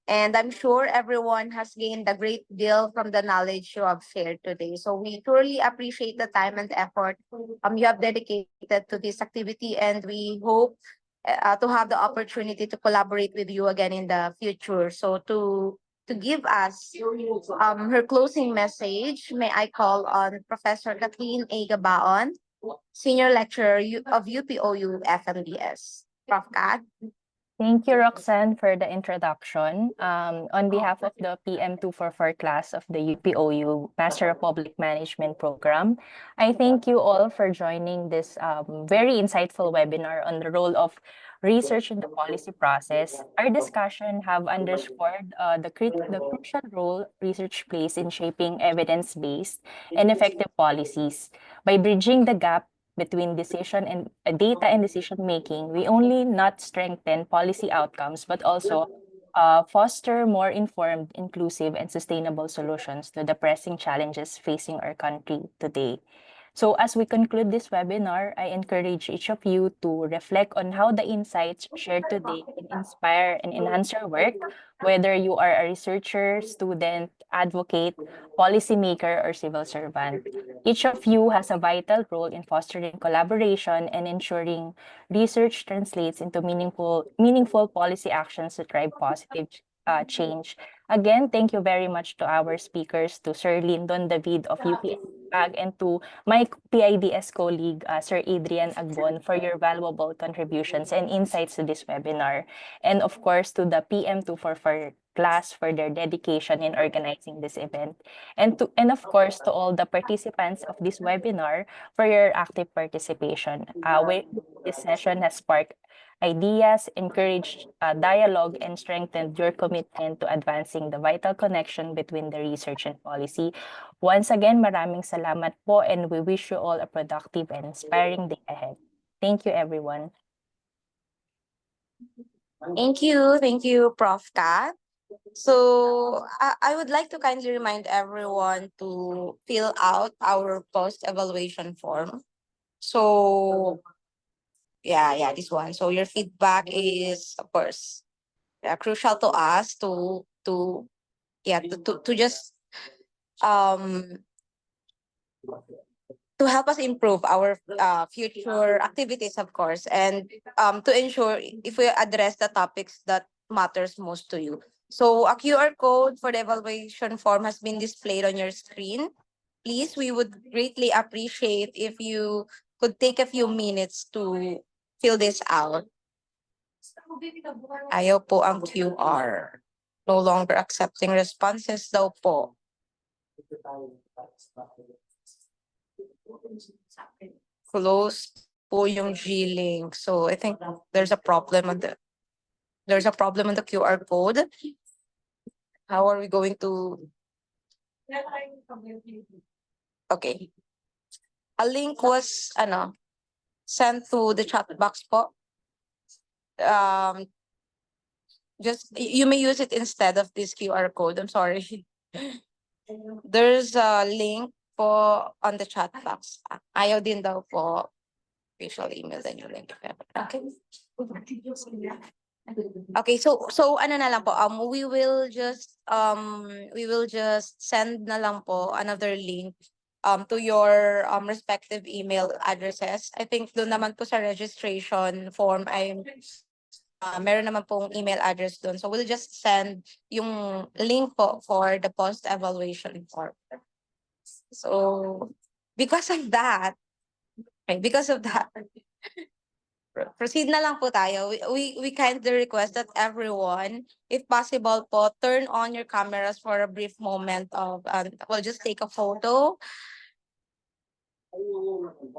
Speaker 1: And I'm sure everyone has gained a great deal from the knowledge you have shared today. So we truly appreciate the time and effort you have dedicated to this activity, and we hope to have the opportunity to collaborate with you again in the future. So to give us her closing message, may I call on Professor Kathleen A. Gabaon, Senior Lecturer of UPOU FMDS. Prof. Kat?
Speaker 8: Thank you, Roxanne, for the introduction. On behalf of the PM244 class of the UPOU Master of Public Management program, I thank you all for joining this very insightful webinar on the role of research in the policy process. Our discussion have underscored the crucial role research plays in shaping evidence-based and effective policies. By bridging the gap between decision and data and decision making, we only not strengthen policy outcomes, but also foster more informed, inclusive, and sustainable solutions to the pressing challenges facing our country today. So as we conclude this webinar, I encourage each of you to reflect on how the insights shared today can inspire and enhance your work, whether you are a researcher, student, advocate, policymaker, or civil servant. Each of you has a vital role in fostering collaboration and ensuring research translates into meaningful policy actions to drive positive change. Again, thank you very much to our speakers, to Sir Lyndon David of UPAG, and to my PIDS colleague, Sir Adrian Agbon, for your valuable contributions and insights to this webinar. And of course, to the PM244 class for their dedication in organizing this event. And of course, to all the participants of this webinar for your active participation. This session has sparked ideas, encouraged dialogue, and strengthened your commitment to advancing the vital connection between the research and policy. Once again, maraming salamat po, and we wish you all a productive and inspiring day ahead. Thank you, everyone.
Speaker 1: Thank you, Prof. Kat. So I would like to kindly remind everyone to fill out our post-evaluation form. So yeah, this one. So your feedback is, of course, crucial to us to just um to help us improve our future activities, of course, and to ensure if we address the topics that matters most to you. So a QR code for the evaluation form has been displayed on your screen. Please, we would greatly appreciate if you could take a few minutes to fill this out. Ayaw po ang QR. No longer accepting responses daw po. Close po yung G-Link. So I think there's a problem on the QR code. How are we going to? Okay. A link was sent to the chat box po. Just you may use it instead of this QR code. I'm sorry. There's a link po on the chat box. Ayaw din daw po. Visual email then yung link. Okay. Okay, so ano na lang po, we will just send na lang po another link to your respective email addresses. I think doon naman po sa registration form ay meron naman pong email address doon. So we'll just send yung link po for the post evaluation form. So because of that, proceed na lang po tayo. We kindly request that everyone, if possible po, turn on your cameras for a brief moment of, we'll just take a photo.